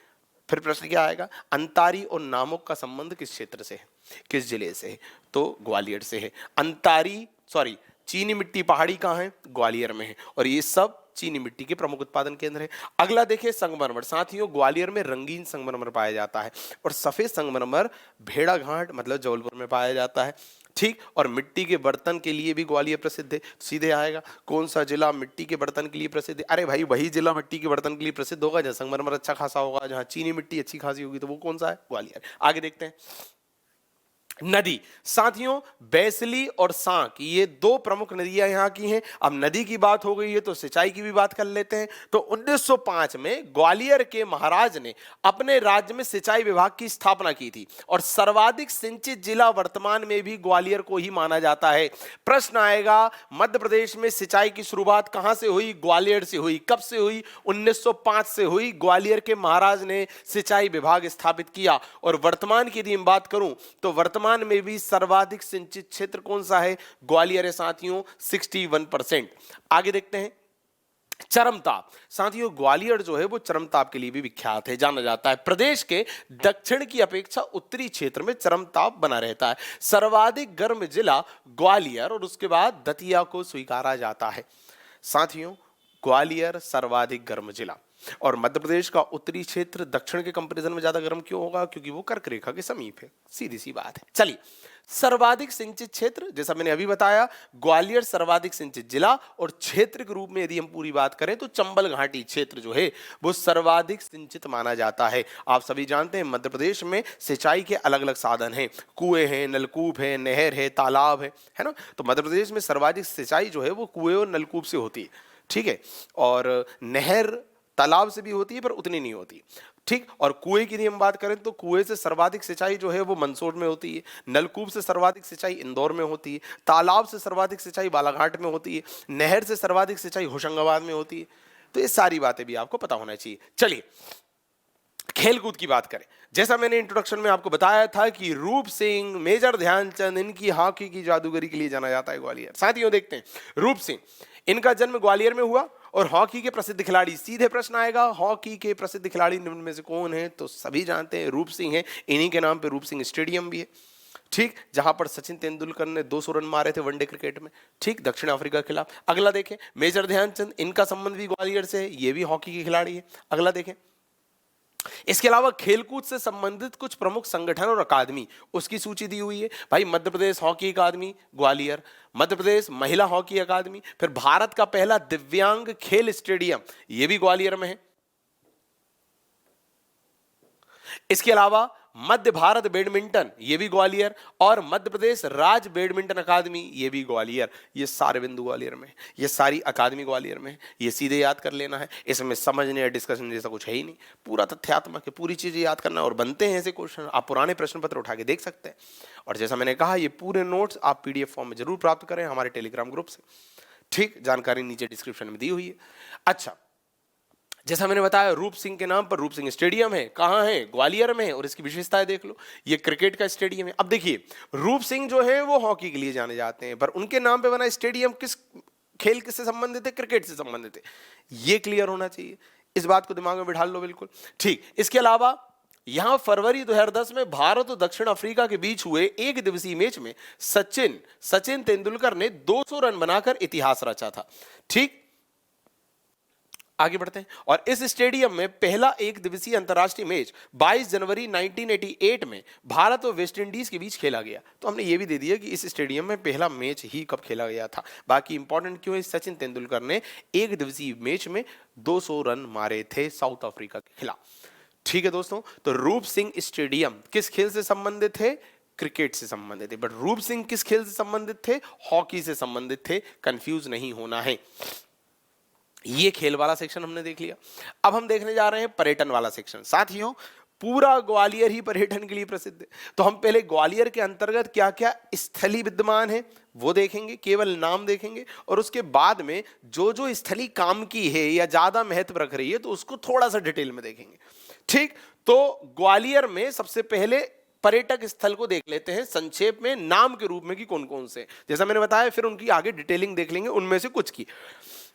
फिर प्रश्न क्या आएगा, अंतारी और नामुक का संबंध किस क्षेत्र से है, किस जिले से है? तो ग्वालियर से है। चीनी मिट्टी पहाड़ी कहां है? ग्वालियर में है और ये सब चीनी मिट्टी के प्रमुख उत्पादन केंद्र है। अगला देखिए संगमरमर। साथियों ग्वालियर में रंगीन संगमरमर पाया जाता है और सफेद संगमरमर भेड़ाघाट मतलब जबलपुर में पाया जाता है। ठीक, और मिट्टी के बर्तन के लिए भी ग्वालियर प्रसिद्ध है। सीधे आएगा कौन सा जिला मिट्टी के बर्तन के लिए प्रसिद्ध है? अरे भाई वही जिला मिट्टी के बर्तन के लिए प्रसिद्ध होगा जहां संगमरमर अच्छा खासा होगा, जहां चीनी मिट्टी अच्छी खासी होगी, तो वो कौन सा है? ग्वालियर। आगे देखते हैं। नदी, साथियों बैसली और सांक ये दो प्रमुख नदियां यहां की हैं। अब नदी की बात हो गई है तो सिंचाई की भी बात कर लेते हैं। तो 1905 में ग्वालियर के महाराज ने अपने राज्य में सिंचाई विभाग की स्थापना की थी और सर्वाधिक सिंचित जिला वर्तमान में भी ग्वालियर को ही माना जाता है। प्रश्न आएगा मध्य प्रदेश में सिंचाई की शुरुआत कहां से हुई? ग्वालियर से हुई। कब से हुई? 1905 से हुई। ग्वालियर के महाराज ने सिंचाई विभाग स्थापित किया और वर्तमान की यदि मैं बात करूं तो वर्तमान में भी सर्वाधिक सिंचित क्षेत्र कौन सा है? ग्वालियर है साथियों, 61%। आगे देखते हैं। चरमताप, साथियों ग्वालियर जो है वो चरमताप के लिए भी विख्यात है, जाना जाता है। प्रदेश के दक्षिण की अपेक्षा उत्तरी क्षेत्र में चरमताप बना रहता है। सर्वाधिक गर्म जिला ग्वालियर और उसके बाद दतिया को स्वीकारा जाता है। साथियों ग्वालियर सर्वाधिक गर्म जिला और मध्य प्रदेश का उत्तरी क्षेत्र दक्षिण के कंपैरिजन में ज्यादा गर्म क्यों होगा? क्योंकि वो कर्क रेखा के समीप है, सीधी सी बात है। चलिए सर्वाधिक सिंचित क्षेत्र, जैसा मैंने अभी बताया ग्वालियर सर्वाधिक सिंचित जिला और क्षेत्र के रूप में यदि हम पूरी बात करें तो चंबल घाटी क्षेत्र जो है वो सर्वाधिक सिंचित माना जाता है। आप सभी जानते हैं मध्य प्रदेश में सिंचाई के अलग अलग साधन हैं, कुएं हैं, नलकूप है, नहर है, तालाब है ना। तो मध्य प्रदेश में सर्वाधिक सिंचाई जो है वो कुएं और नलकूप से होती है, ठीक है, और नहर तालाब से भी होती है पर उतनी नहीं होती। ठीक, और कुएं की हम बात करें तो कुएं से सर्वाधिक सिंचाई जो है वो मंदसौर में होती है, नलकूप से सर्वाधिक सिंचाई इंदौर में होती है, तालाब से सर्वाधिक सिंचाई बालाघाट में होती है, नहर से सर्वाधिक सिंचाई होशंगाबाद में होती है। तो ये सारी बातें भी आपको पता होना चाहिए। चलिए खेलकूद की बात करें। जैसा मैंने इंट्रोडक्शन में आपको बताया था कि रूप सिंह, मेजर ध्यानचंद इनकी हॉकी की जादूगरी के लिए जाना जाता है ग्वालियर। साथियों देखते हैं रूप सिंह, इनका जन्म ग्वालियर में हुआ और हॉकी के प्रसिद्ध खिलाड़ी, सीधे प्रश्न आएगा हॉकी के प्रसिद्ध खिलाड़ी निम्न में से कौन है? तो सभी जानते हैं रूप सिंह है। इन्हीं के नाम पे रूप सिंह स्टेडियम भी है, ठीक, जहां पर सचिन तेंदुलकर ने 200 रन मारे थे वनडे क्रिकेट में, ठीक, दक्षिण अफ्रीका के खिलाफ। अगला देखें मेजर ध्यानचंद, इनका संबंध भी ग्वालियर से है, ये भी हॉकी के खिलाड़ी है। अगला देखें इसके अलावा खेलकूद से संबंधित कुछ प्रमुख संगठन और अकादमी, उसकी सूची दी हुई है भाई। मध्य प्रदेश हॉकी अकादमी ग्वालियर, मध्य प्रदेश महिला हॉकी अकादमी, फिर भारत का पहला दिव्यांग खेल स्टेडियम, यह भी ग्वालियर में है। इसके अलावा मध्य भारत बैडमिंटन, ये भी ग्वालियर, और मध्य प्रदेश राज्य बैडमिंटन अकादमी, ये भी ग्वालियर। ये सारे बिंदु ग्वालियर में, ये सारी अकादमी ग्वालियर में। ये सीधे याद कर लेना है, इसमें समझने या डिस्कशन जैसा कुछ है ही नहीं, पूरा तथ्यात्मक है, पूरी चीजें याद करना। और बनते हैं ऐसे क्वेश्चन, आप पुराने प्रश्न पत्र उठा के देख सकते हैं। और जैसा मैंने कहा, ये पूरे नोट्स आप PDF फॉर्म में जरूर प्राप्त करें हमारे टेलीग्राम ग्रुप से। ठीक, जानकारी नीचे डिस्क्रिप्शन में दी हुई है। अच्छा, जैसा मैंने बताया, रूप सिंह के नाम पर रूप सिंह स्टेडियम है। कहां है? ग्वालियर में है। और इसकी विशेषताएं देख लो, ये क्रिकेट का स्टेडियम है। अब देखिए, रूप सिंह जो है वो हॉकी के लिए जाने जाते हैं, पर उनके नाम पे बना स्टेडियम किस खेल से संबंधित है? क्रिकेट से संबंधित है। ये क्लियर होना चाहिए, इस बात को दिमाग में बिठा लो बिल्कुल। ठीक, इसके अलावा यहां फरवरी 2010 में भारत और दक्षिण अफ्रीका के बीच हुए एक दिवसीय मैच में सचिन तेंदुलकर ने 200 रन बनाकर इतिहास रचा था। ठीक, आगे बढ़ते हैं। और इस स्टेडियम में पहला एक दिवसीय अंतरराष्ट्रीय मैच 22 जनवरी 1988 में भारत और वेस्ट इंडीज के बीच खेला गया। तो हमने ये भी दे दिया कि इस स्टेडियम में पहला मैच ही कब खेला गया था। बाकी इंपॉर्टेंट क्यों है? सचिन तेंदुलकर ने एक दिवसीय मैच में 200 रन मारे थे साउथ अफ्रीका के खिलाफ। ठीक है दोस्तों, तो रूप सिंह स्टेडियम किस खेल से संबंधित है? क्रिकेट से संबंधित है। बट रूप सिंह किस खेल से संबंधित थे? हॉकी से संबंधित थे। कंफ्यूज नहीं होना है। ये खेल वाला सेक्शन हमने देख लिया। अब हम देखने जा रहे हैं पर्यटन वाला सेक्शन। साथियों, पूरा ग्वालियर ही पर्यटन के लिए प्रसिद्ध है, तो हम पहले ग्वालियर के अंतर्गत क्या क्या स्थली विद्यमान है वो देखेंगे, केवल नाम देखेंगे, और उसके बाद में जो जो स्थली काम की है या ज्यादा महत्व रख रही है तो उसको थोड़ा सा डिटेल में देखेंगे। ठीक, तो ग्वालियर में सबसे पहले पर्यटक स्थल को देख लेते हैं संक्षेप में, नाम के रूप में कि कौन कौन से। जैसा मैंने बताया, फिर उनकी आगे डिटेलिंग देख लेंगे, उनमें से कुछ की।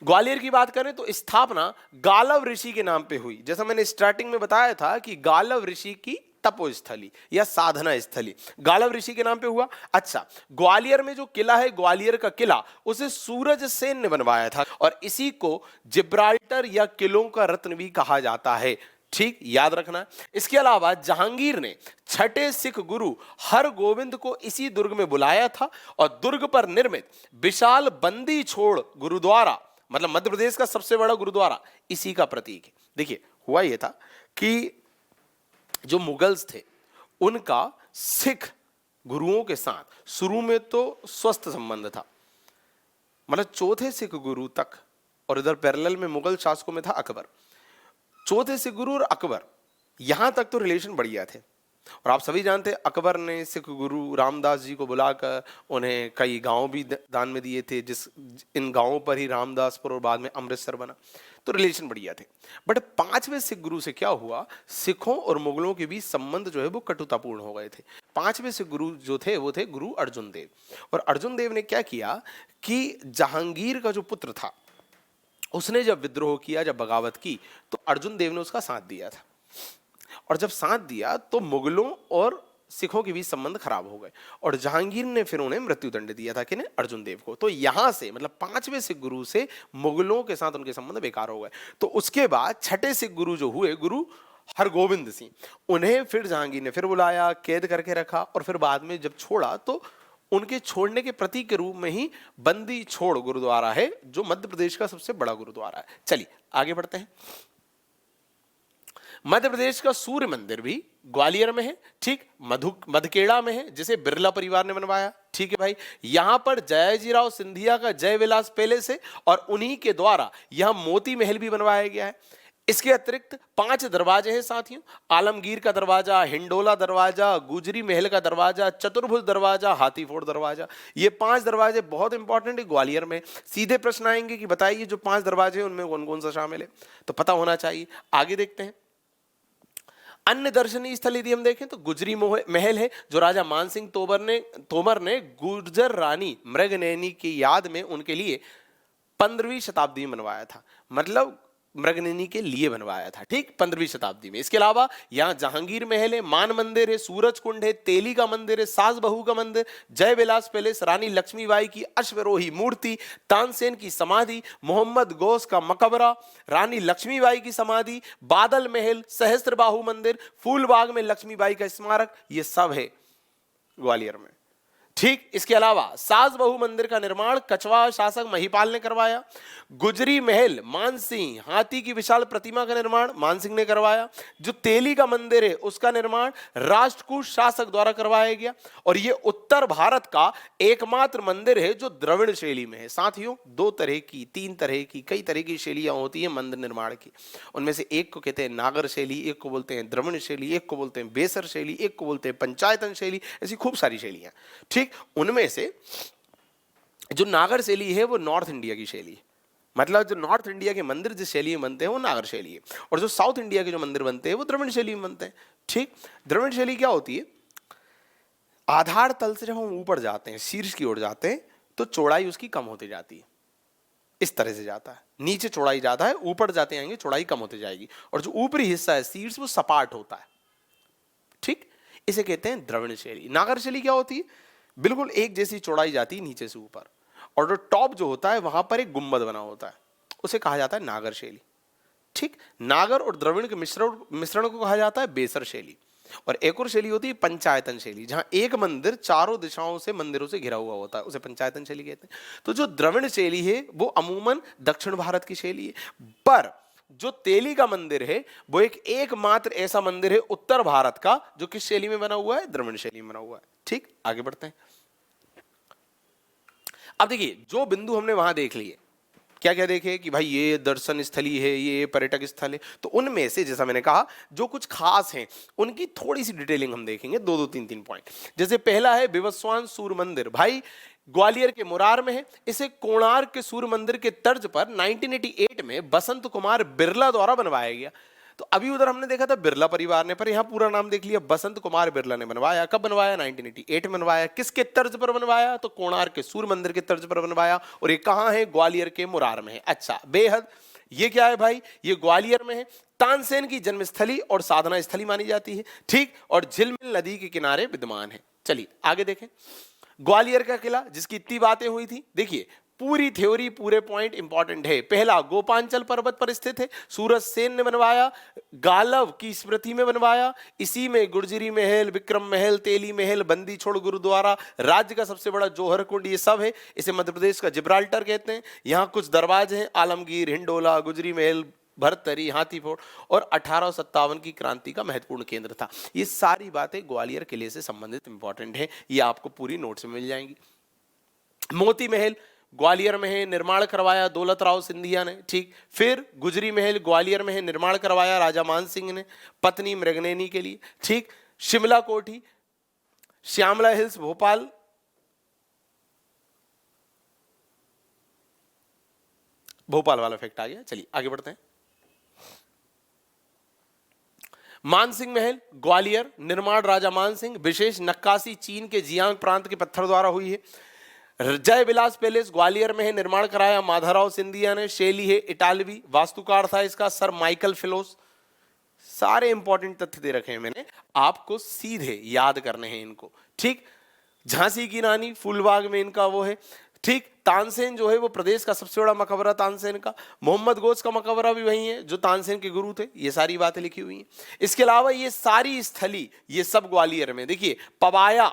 ग्वालियर की बात करें तो स्थापना गालव ऋषि के नाम पे हुई। जैसा मैंने स्टार्टिंग में बताया था कि गालव ऋषि की तपोस्थली या साधना स्थली गालव ऋषि के नाम पे हुआ। अच्छा, ग्वालियर में जो किला है, ग्वालियर का किला, उसे सूरज सेन ने बनवाया था, और इसी को जिब्राल्टर या किलों का रत्न भी कहा जाता है। ठीक, याद रखना। इसके अलावा जहांगीर ने छठे सिख गुरु हर गोविंद को इसी दुर्ग में बुलाया था, और दुर्ग पर निर्मित विशाल बंदी छोड़ गुरुद्वारा, मतलब मध्य प्रदेश का सबसे बड़ा गुरुद्वारा, इसी का प्रतीक है। देखिए, हुआ यह था कि जो मुगल्स थे उनका सिख गुरुओं के साथ शुरू में तो स्वस्थ संबंध था, मतलब चौथे सिख गुरु तक, और इधर पैरेलल में मुगल शासकों में था अकबर। चौथे सिख गुरु और अकबर, यहां तक तो रिलेशन बढ़िया थे। और आप सभी जानते हैं, अकबर ने सिख गुरु रामदास जी को बुलाकर उन्हें कई गांव भी दान में दिए थे, इन गांवों पर ही रामदासपुर और बाद में अमृतसर बना। तो रिलेशन बढ़िया थे। बट पांचवें सिख गुरु से क्या हुआ, सिखों और मुगलों के बीच संबंध जो है वो कटुतापूर्ण हो गए थे। पांचवें सिख गुरु जो थे वो थे गुरु अर्जुन देव। और अर्जुन देव ने क्या किया कि जहांगीर का जो पुत्र था, उसने जब विद्रोह किया, जब बगावत की, तो अर्जुन देव ने उसका साथ दिया था। और जब साथ दिया तो मुगलों और सिखों के बीच संबंध खराब हो गए, और जहांगीर ने फिर उन्हें मृत्युदंड दिया था, किन्हें? अर्जुन देव को। तो यहां से मतलब पांचवें सिख गुरु से मुगलों के साथ उनके संबंध बेकार हो गए। तो उसके बाद छठे सिख गुरु जो हुए, गुरु हरगोविंद सिंह, उन्हें फिर जहांगीर ने फिर बुलाया, कैद करके रखा, और फिर बाद में जब छोड़ा तो उनके छोड़ने के प्रतीक के रूप में ही बंदी छोड़ गुरुद्वारा है, जो मध्य प्रदेश का सबसे बड़ा गुरुद्वारा है। चलिए आगे बढ़ते हैं। मध्य प्रदेश का सूर्य मंदिर भी ग्वालियर में है। ठीक, मधुकेड़ा में है, जिसे बिरला परिवार ने बनवाया। ठीक है भाई, यहां पर जयाजीराव सिंधिया का जय विलास पैलेस है, और उन्हीं के द्वारा यहां मोती महल भी बनवाया गया है। इसके अतिरिक्त 5 दरवाजे हैं साथियों, आलमगीर का दरवाजा, हिंडोला दरवाजा, गुजरी महल का दरवाजा, चतुर्भुज दरवाजा, हाथीफोड़ दरवाजा। ये 5 दरवाजे बहुत इंपॉर्टेंट है ग्वालियर में। सीधे प्रश्न आएंगे कि बताइए जो 5 दरवाजे हैं उनमें कौन कौन सा शामिल है, तो पता होना चाहिए। आगे देखते हैं। अन्य दर्शनीय स्थल यदि हम देखें तो गुजरी महल है, जो राजा मानसिंह तोमर ने गुर्जर रानी मृगनयनी की याद में उनके लिए 15वीं शताब्दी में बनवाया था। मतलब मृगनयनी के लिए बनवाया था, ठीक, 15वीं शताब्दी में। इसके अलावा यहाँ जहांगीर महल है, मान मंदिर है, सूरज कुंड है, तेली का मंदिर है, सास बहू का मंदिर, जय विलास पैलेस, रानी लक्ष्मीबाई की अश्वरोही मूर्ति, तानसेन की समाधि, मोहम्मद गौस का मकबरा, रानी लक्ष्मीबाई की समाधि, बादल महल, सहस्त्रबाहु मंदिर, फूलबाग में लक्ष्मीबाई का स्मारक, ये सब है ग्वालियर में, ठीक। इसके अलावा सास बहू मंदिर का निर्माण कछवा शासक महिपाल ने करवाया। गुजरी महल मानसिंह, हाथी की विशाल प्रतिमा का निर्माण मानसिंह ने करवाया। जो तेली का मंदिर है उसका निर्माण राष्ट्रकूट शासक द्वारा करवाया गया। और यह उत्तर भारत का एकमात्र मंदिर है जो द्रविड़ शैली में है। साथियों, 2 तरह की, 3 तरह की, कई तरह की शैलियां होती है मंदिर निर्माण की। उनमें से एक को कहते हैं नागर शैली, एक को बोलते हैं द्रविड़ शैली, एक को बोलते हैं बेसर शैली, एक को बोलते हैं पंचायतन शैली, ऐसी खूब सारी शैलियां, ठीक। उनमें से जो नागर शैली है वो नॉर्थ इंडिया की शैली है। मतलब जो नॉर्थ इंडिया के मंदिर जिस शैली में बनते हैं वो नागर शैली है, और जो साउथ इंडिया के जो मंदिर बनते हैं वो द्रविड़ शैली में बनते हैं, ठीक। द्रविड़ शैली क्या होती है? आधार तल से जब हम ऊपर जाते हैं, शीर्ष की ओर जाते हैं, तो चौड़ाई उसकी कम होती जाती है। इस तरह से जाता है, नीचे चौड़ाई ज्यादा है, ऊपर जाते आएंगे चौड़ाई कम होती जाएगी, और जो ऊपरी हिस्सा है शीर्ष, वो सपाट होता है, ठीक। इसे कहते हैं द्रविड़ शैली। नागर शैली क्या होती है? बिल्कुल एक जैसी चौड़ाई जाती है नीचे से ऊपर, और जो टॉप जो होता है वहां पर एक गुंबद बना होता है, उसे कहा जाता है नागर शैली, ठीक। नागर और द्रविड़ के मिश्रण को कहा जाता है बेसर शैली। और एक और शैली होती है पंचायतन शैली, जहां एक मंदिर चारों दिशाओं से मंदिरों से घिरा हुआ होता है, उसे पंचायतन शैली कहते हैं। तो जो द्रविड़ शैली है वो अमूमन दक्षिण भारत की शैली है, पर जो तेली का मंदिर है वो एकमात्र ऐसा मंदिर है उत्तर भारत का जो किस शैली में बना हुआ है? द्रविड़ शैली में बना हुआ है, ठीक। आगे बढ़ते हैं। अब देखिए, जो बिंदु हमने वहां देख लिए, क्या क्या देखे कि भाई ये दर्शन स्थली है, ये पर्यटक स्थल है, तो उनमें से जैसा मैंने कहा जो कुछ खास हैं उनकी थोड़ी सी डिटेलिंग हम देखेंगे, 2-2, 3-3 पॉइंट। जैसे पहला है विवस्वान सूर्य मंदिर, भाई ग्वालियर के मुरार में है। इसे कोणार्क के सूर्य मंदिर के तर्ज पर 1988 में बसंत कुमार बिरला द्वारा बनवाया गया। तो अभी उधर हमने देखा था बिरला परिवार ने, पर यहां पूरा नाम देख लिया, बसंत कुमार बिरला ने बनवाया। कब बनवाया? 1988 में बनवाया। किसके तर्ज पर बनवाया? तो कोणार्क के सूर्य मंदिर के तर्ज पर बनवाया, और ये कहां है? ग्वालियर के मुरार में है। अच्छा, बेहद ये क्या है भाई? ये ग्वालियर में है। तानसेन की जन्मस्थली और साधना स्थली मानी जाती है, ठीक, और झिलमिल नदी के किनारे विद्यमान है। चलिए आगे देखें। ग्वालियर का किला, जिसकी इतनी बातें हुई थी, देखिए पूरी थ्योरी, पूरे पॉइंट इंपॉर्टेंट है। पहला, गोपांचल पर्वत पर स्थित है, सूरज सेन ने बनवाया, गालव की स्मृति में बनवाया। इसी में गुर्जरी महल, विक्रम महल, तेली महल, बंदी छोड़ गुरुद्वारा, राज्य का सबसे बड़ा जौहर कुंड, ये सब है। इसे मध्य प्रदेश का जिब्राल्टर कहते हैं। यहाँ कुछ दरवाजे हैं, आलमगीर, हिंडोला, गुजरी महल, भरतरी, हाथीफोड़, और 1857 की क्रांति का महत्वपूर्ण केंद्र था। ये सारी बातें ग्वालियर किले से संबंधित इंपॉर्टेंट है, ये आपको पूरी नोट्स में मिल जाएंगी। मोती महल ग्वालियर में है, निर्माण करवाया दौलत राव सिंधिया ने, ठीक। फिर गुजरी महल ग्वालियर में है, निर्माण करवाया राजा मान सिंह ने पत्नी मृगनयनी के लिए, ठीक। शिमला कोठी, श्यामला हिल्स भोपाल, भोपाल वाला फैक्ट आ गया। चलिए आगे बढ़ते हैं। मानसिंह महल ग्वालियर, निर्माण राजा मानसिंह, विशेष नक्काशी चीन के जियांग प्रांत के पत्थर द्वारा हुई है। जय विलास पैलेस ग्वालियर में है, निर्माण कराया माधवराव सिंधिया ने, शैली है इटालवी, वास्तुकार था इसका सर माइकल फिलोस। सारे इंपॉर्टेंट तथ्य दे रखे हैं मैंने, आपको सीधे याद करने हैं इनको, ठीक। झांसी की रानी फूलबाग में इनका वो है, ठीक। तानसेन जो है वो प्रदेश का सबसे बड़ा मकबरा तानसेन का, मोहम्मद गौस का मकबरा भी वही है जो तानसेन के गुरु थे। ये सारी बातें लिखी हुई हैं। इसके अलावा ये सारी स्थली, ये सब ग्वालियर में। देखिए पवाया,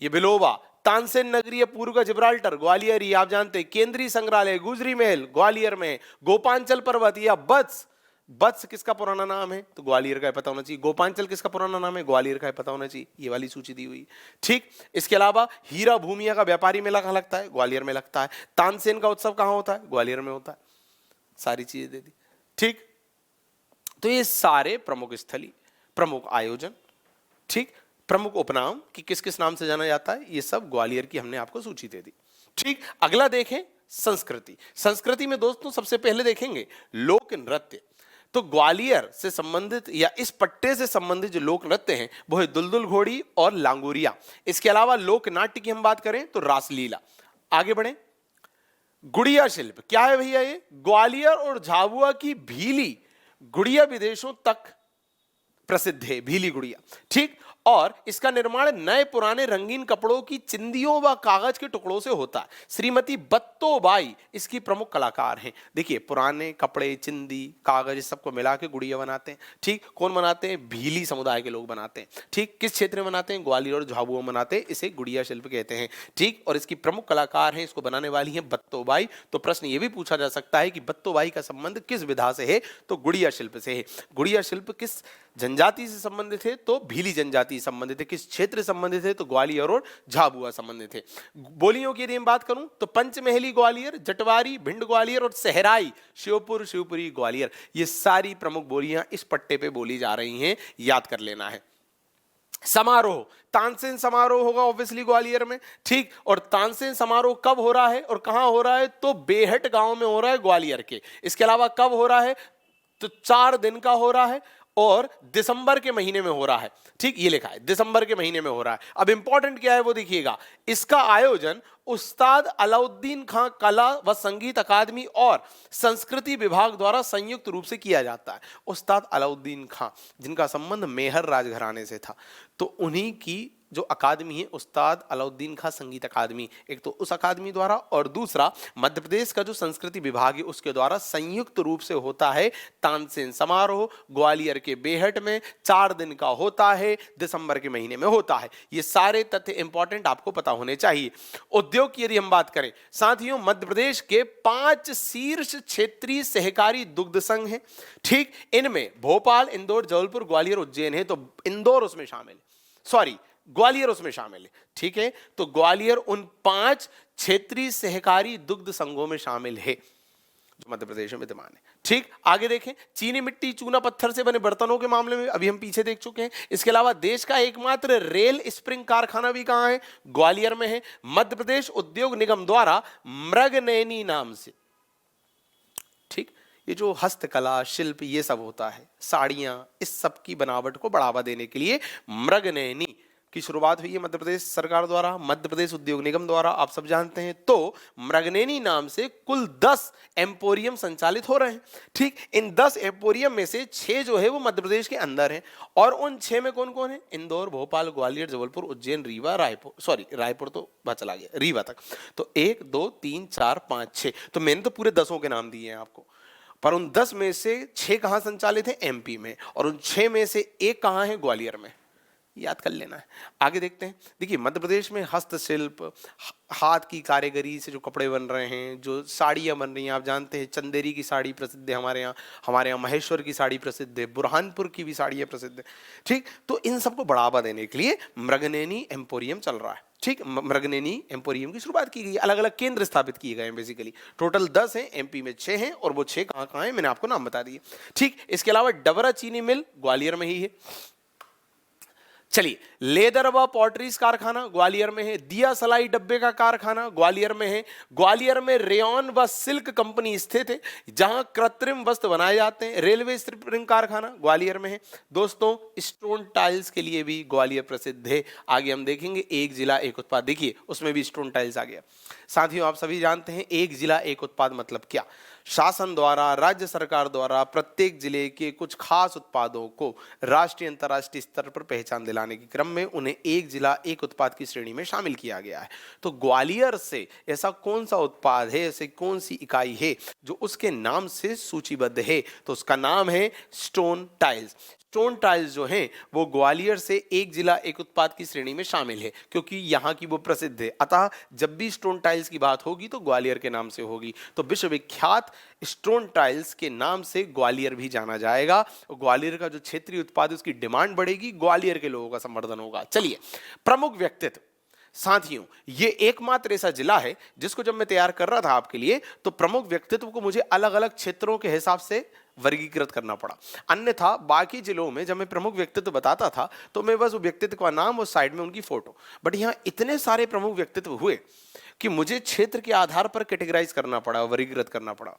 ये बिलोबा, तानसेन नगरी पूर्व का जिब्राल्टर ग्वालियर ही आप जानते हैं, केंद्रीय संग्रहालय गुजरी महल ग्वालियर में, गोपांचल पर्वत या बत्स, बत्स किसका पुराना नाम है? तो ग्वालियर का पता होना चाहिए। गोपांचल किसका पुराना नाम है? ग्वालियर का पता होना चाहिए। ये वाली सूची दी हुई, ठीक। इसके अलावा हीरा भूमिया का व्यापारी मेला कहां लगता है? ग्वालियर में लगता है। तानसेन का उत्सव कहां होता है? ग्वालियर में होता है। सारी चीजें दे दी, ठीक। तो ये सारे प्रमुख स्थली, प्रमुख आयोजन, ठीक, प्रमुख उपनाम कि किस किस नाम से जाना जाता है, ये सब ग्वालियर की हमने आपको सूची दे दी, ठीक। अगला देखें संस्कृति। संस्कृति में दोस्तों सबसे पहले देखेंगे लोक नृत्य। तो ग्वालियर से संबंधित या इस पट्टे से संबंधित जो लोक नृत्य हैं वो है दुलदुल घोड़ी और लांगोरिया। इसके अलावा लोक नाट्य की हम बात करें तो रासलीला। आगे बढ़े। गुड़िया शिल्प क्या है भैया? ये ग्वालियर और झाबुआ की भीली गुड़िया विदेशों तक प्रसिद्ध है, भीली गुड़िया। ठीक, और इसका निर्माण नए पुराने रंगीन कपड़ों की चिंदियों व कागज के टुकड़ों से होता है। श्रीमती बत्तोबाई इसकी प्रमुख कलाकार हैं। देखिए, पुराने कपड़े, चिंदी, कागज, इस सबको मिला के गुड़िया बनाते हैं। ठीक, कौन बनाते हैं? भीली समुदाय के लोग बनाते हैं। ठीक, किस क्षेत्र में बनाते हैं? ग्वालियर और झाबुआ में बनाते हैं। इसे गुड़िया शिल्प कहते हैं। ठीक, और इसकी प्रमुख कलाकार हैं, इसको बनाने वाली हैं बत्तोबाई। तो प्रश्न ये भी पूछा जा सकता है कि बत्तोबाई का संबंध किस विधा से है? तो गुड़िया शिल्प से है। गुड़िया शिल्प किस जनजाति से संबंधित है? तो भीली जनजाति संबंधित है। किस क्षेत्र से संबंधित है? तो ग्वालियर और झाबुआ संबंधित है। बोलियों की यदि हम बात करूं तो पंचमहली ग्वालियर, जटवारी भिंड ग्वालियर और सहराई शिवपुर शिवपुरी ग्वालियर, ये सारी प्रमुख बोलियां इस पट्टे पे बोली जा रही हैं, याद कर लेना है। समारोह, तानसेन समारोह होगा ऑब्वियसली ग्वालियर में। ठीक, और तानसेन समारोह कब हो रहा है और कहां हो रहा है? तो बेहट गांव में हो रहा है, ग्वालियर के। इसके अलावा कब हो रहा है? तो 4 दिन का हो रहा है और दिसंबर के महीने में हो रहा है। ठीक, ये लिखा है दिसंबर के महीने में हो रहा है। अब इंपॉर्टेंट क्या है वो देखिएगा, इसका आयोजन उस्ताद अलाउद्दीन खां कला व संगीत अकादमी और संस्कृति विभाग द्वारा संयुक्त रूप से किया जाता है। उस्ताद अलाउद्दीन खां, जिनका संबंध मेहर राजघराने से था, तो उन्हीं की जो अकादमी है उस्ताद अलाउद्दीन खां संगीत अकादमी, एक तो उस अकादमी द्वारा और दूसरा मध्य प्रदेश का जो संस्कृति विभाग है उसके द्वारा संयुक्त रूप से होता है तानसेन समारोह। ग्वालियर के बेहट में 4 दिन का होता है, दिसंबर के महीने में होता है। ये सारे तथ्य इंपॉर्टेंट आपको पता होने चाहिए। उद्योग की यदि हम बात करें साथियों, मध्य प्रदेश के 5 शीर्ष क्षेत्रीय सहकारी दुग्ध संघ हैं। ठीक, इनमें भोपाल, इंदौर, जबलपुर, ग्वालियर, उज्जैन है। तो इंदौर उसमें शामिल, सॉरी ग्वालियर उसमें शामिल है। ठीक है, तो ग्वालियर उन 5 क्षेत्रीय सहकारी दुग्ध संघों में शामिल है जो मध्य प्रदेश में विद्यमान है। ठीक, आगे देखें, चीनी मिट्टी, चूना पत्थर से बने बर्तनों के मामले में अभी हम पीछे देख चुके हैं। इसके अलावा देश का एकमात्र रेल स्प्रिंग कारखाना भी कहां है? ग्वालियर में है। मध्य प्रदेश उद्योग निगम द्वारा मृगनयनी नाम से, ठीक, ये जो हस्तकला, शिल्प, ये सब होता है, साड़ियां, इस सब की बनावट को बढ़ावा देने के लिए मृगनयनी की शुरुआत हुई है मध्य प्रदेश सरकार द्वारा, मध्य प्रदेश उद्योग निगम द्वारा, आप सब जानते हैं। तो मृगनयनी नाम से कुल 10 एम्पोरियम संचालित हो रहे हैं। ठीक, इन 10 एम्पोरियम में से 6 जो है वो मध्य प्रदेश के अंदर हैं। और उन 6 में कौन कौन है? इंदौर, भोपाल, ग्वालियर, जबलपुर, उज्जैन, रीवा, रायपुर, सॉरी रायपुर तो वहां चला गया, रीवा तक। तो 1 2 3 4 5 6, तो मैंने तो पूरे 10 के नाम दिए हैं आपको, पर उन 10 में से 6 कहां संचालित है? एमपी में। और उन 6 में से 1 कहां है? ग्वालियर में। याद कर लेना है। आगे देखते हैं। देखिए, मध्य प्रदेश में हस्तशिल्प, हाथ की कारीगरी से जो कपड़े बन रहे हैं, जो साड़ियाँ बन रही हैं, आप जानते हैं चंदेरी की साड़ी प्रसिद्ध है हमारे यहाँ महेश्वर की साड़ी प्रसिद्ध है, बुरहानपुर की भी साड़ियाँ प्रसिद्ध है। ठीक, तो इन सबको बढ़ावा देने के लिए मृगनयनी एम्पोरियम चल रहा है। ठीक, मृगनयनी एम्पोरियम की शुरुआत की गई, अलग अलग केंद्र स्थापित किए गए हैं। बेसिकली टोटल 10 हैं, एमपी में 6 हैं, और वो 6 कहाँ कहाँ हैं मैंने आपको नाम बता दिए। ठीक, इसके अलावा डबरा चीनी मिल ग्वालियर में ही है। चलिए, लेदर व पॉटरीज कारखाना ग्वालियर में है। दिया सलाई डब्बे का कारखाना ग्वालियर में है। ग्वालियर में रेयन व सिल्क कंपनी स्थित है, जहां कृत्रिम वस्त्र बनाए जाते हैं। रेलवे स्प्रिंग कारखाना ग्वालियर में है। दोस्तों, स्टोन टाइल्स के लिए भी ग्वालियर प्रसिद्ध है। आगे हम देखेंगे एक जिला एक उत्पाद, देखिए उसमें भी स्टोन टाइल्स आ गया। साथियों, आप सभी जानते हैं एक जिला एक उत्पाद मतलब क्या। शासन द्वारा, राज्य सरकार द्वारा प्रत्येक जिले के कुछ खास उत्पादों को राष्ट्रीय अंतर्राष्ट्रीय स्तर पर पहचान दिलाने के क्रम में उन्हें एक जिला एक उत्पाद की श्रेणी में शामिल किया गया है। तो ग्वालियर से ऐसा कौन सा उत्पाद है, ऐसी कौन सी इकाई है जो उसके नाम से सूचीबद्ध है? तो उसका नाम है स्टोन टाइल्स। स्टोन टाइल्स जो हैं वो ग्वालियर से एक जिला एक उत्पाद की श्रेणी में शामिल है, क्योंकि यहाँ की वो प्रसिद्ध है। अतः जब भी स्टोन टाइल्स की बात होगी तो ग्वालियर के नाम से होगी। तो विश्वविख्यात स्टोन टाइल्स के नाम से ग्वालियर भी जाना जाएगा। ग्वालियर का जो क्षेत्रीय उत्पाद है उसकी डिमांड बढ़ेगी, ग्वालियर के लोगों का संवर्धन होगा। चलिए, प्रमुख व्यक्तित्व। साथियों, ये एकमात्र ऐसा जिला है जिसको जब मैं तैयार कर रहा था आपके लिए, तो प्रमुख व्यक्तित्व को मुझे अलग अलग क्षेत्रों के हिसाब से वर्गीकृत करना पड़ा। अन्यथा बाकी जिलों में जब मैं प्रमुख व्यक्तित्व बताता था तो मैं बस वो व्यक्तित्व का नाम और साइड में उनकी फोटो, बट यहाँ इतने सारे प्रमुख व्यक्तित्व हुए कि मुझे क्षेत्र के आधार पर कैटेगराइज करना पड़ा, वर्गीकृत करना पड़ा।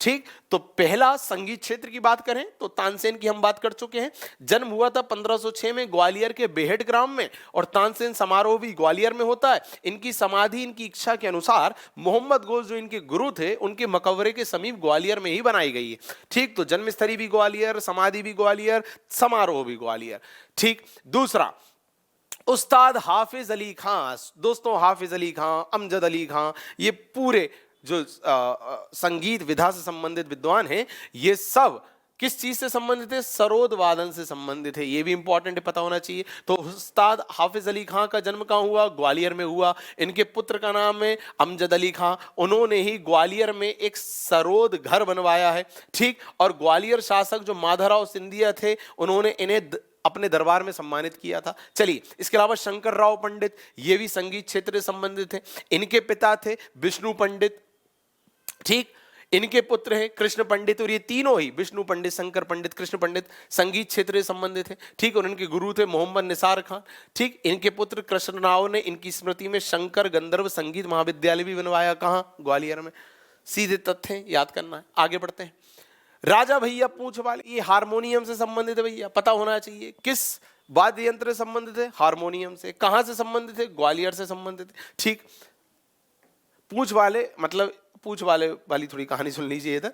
ठीक, तो पहला संगीत क्षेत्र की बात करें तो तानसेन की हम बात कर चुके हैं। जन्म हुआ था 1506 में ग्वालियर के बेहट ग्राम में, और तानसेन समारोह भी ग्वालियर में होता है। इनकी समाधि इनकी इच्छा के अनुसार मोहम्मद गोल जो इनके गुरु थे उनके मकबरे के समीप ग्वालियर में ही बनाई गई है। ठीक, तो जन्मस्थली भी ग्वालियर, समाधि भी ग्वालियर, समारोह भी ग्वालियर। ठीक, दूसरा उस्ताद हाफिज अली खां। दोस्तों हाफिज अली खां, अमजद अली खां, ये पूरे जो संगीत विधा से संबंधित विद्वान हैं, ये सब किस चीज से संबंधित है? सरोद वादन से संबंधित है। ये भी इंपॉर्टेंट है, पता होना चाहिए। तो उस्ताद हाफिज अली खां का जन्म कहाँ हुआ? ग्वालियर में हुआ। इनके पुत्र का नाम है अमजद अली खां। उन्होंने ही ग्वालियर में एक सरोद घर बनवाया है। ठीक, और ग्वालियर शासक जो माधवराव सिंधिया थे उन्होंने इन्हें अपने दरबार में सम्मानित किया था। चलिए, इसके अलावा शंकर राव पंडित, ये भी संगीत क्षेत्र से संबंधित थे। इनके पिता थे विष्णु पंडित। ठीक, इनके पुत्र हैं कृष्ण पंडित, और ये तीनों ही विष्णु पंडित, शंकर पंडित, कृष्ण पंडित संगीत क्षेत्र से संबंधित हैं। ठीक, और इनके गुरु थे मोहम्मद निसार खान। ठीक, इनके पुत्र कृष्ण राव ने इनकी स्मृति में शंकर गंधर्व संगीत महाविद्यालय भी बनवाया। कहां? ग्वालियर में। सीधे तथ्य याद करना है। आगे बढ़ते हैं। राजा भैया पूंछ वाले, ये हारमोनियम से संबंधित है भैया, पता होना चाहिए। किस वाद्य यंत्र से संबंधित है? हारमोनियम से। कहां से संबंधित है? ग्वालियर से संबंधित है। ठीक, पूंछ वाले मतलब पूंछ वाले वाली थोड़ी कहानी सुन लीजिए इधर।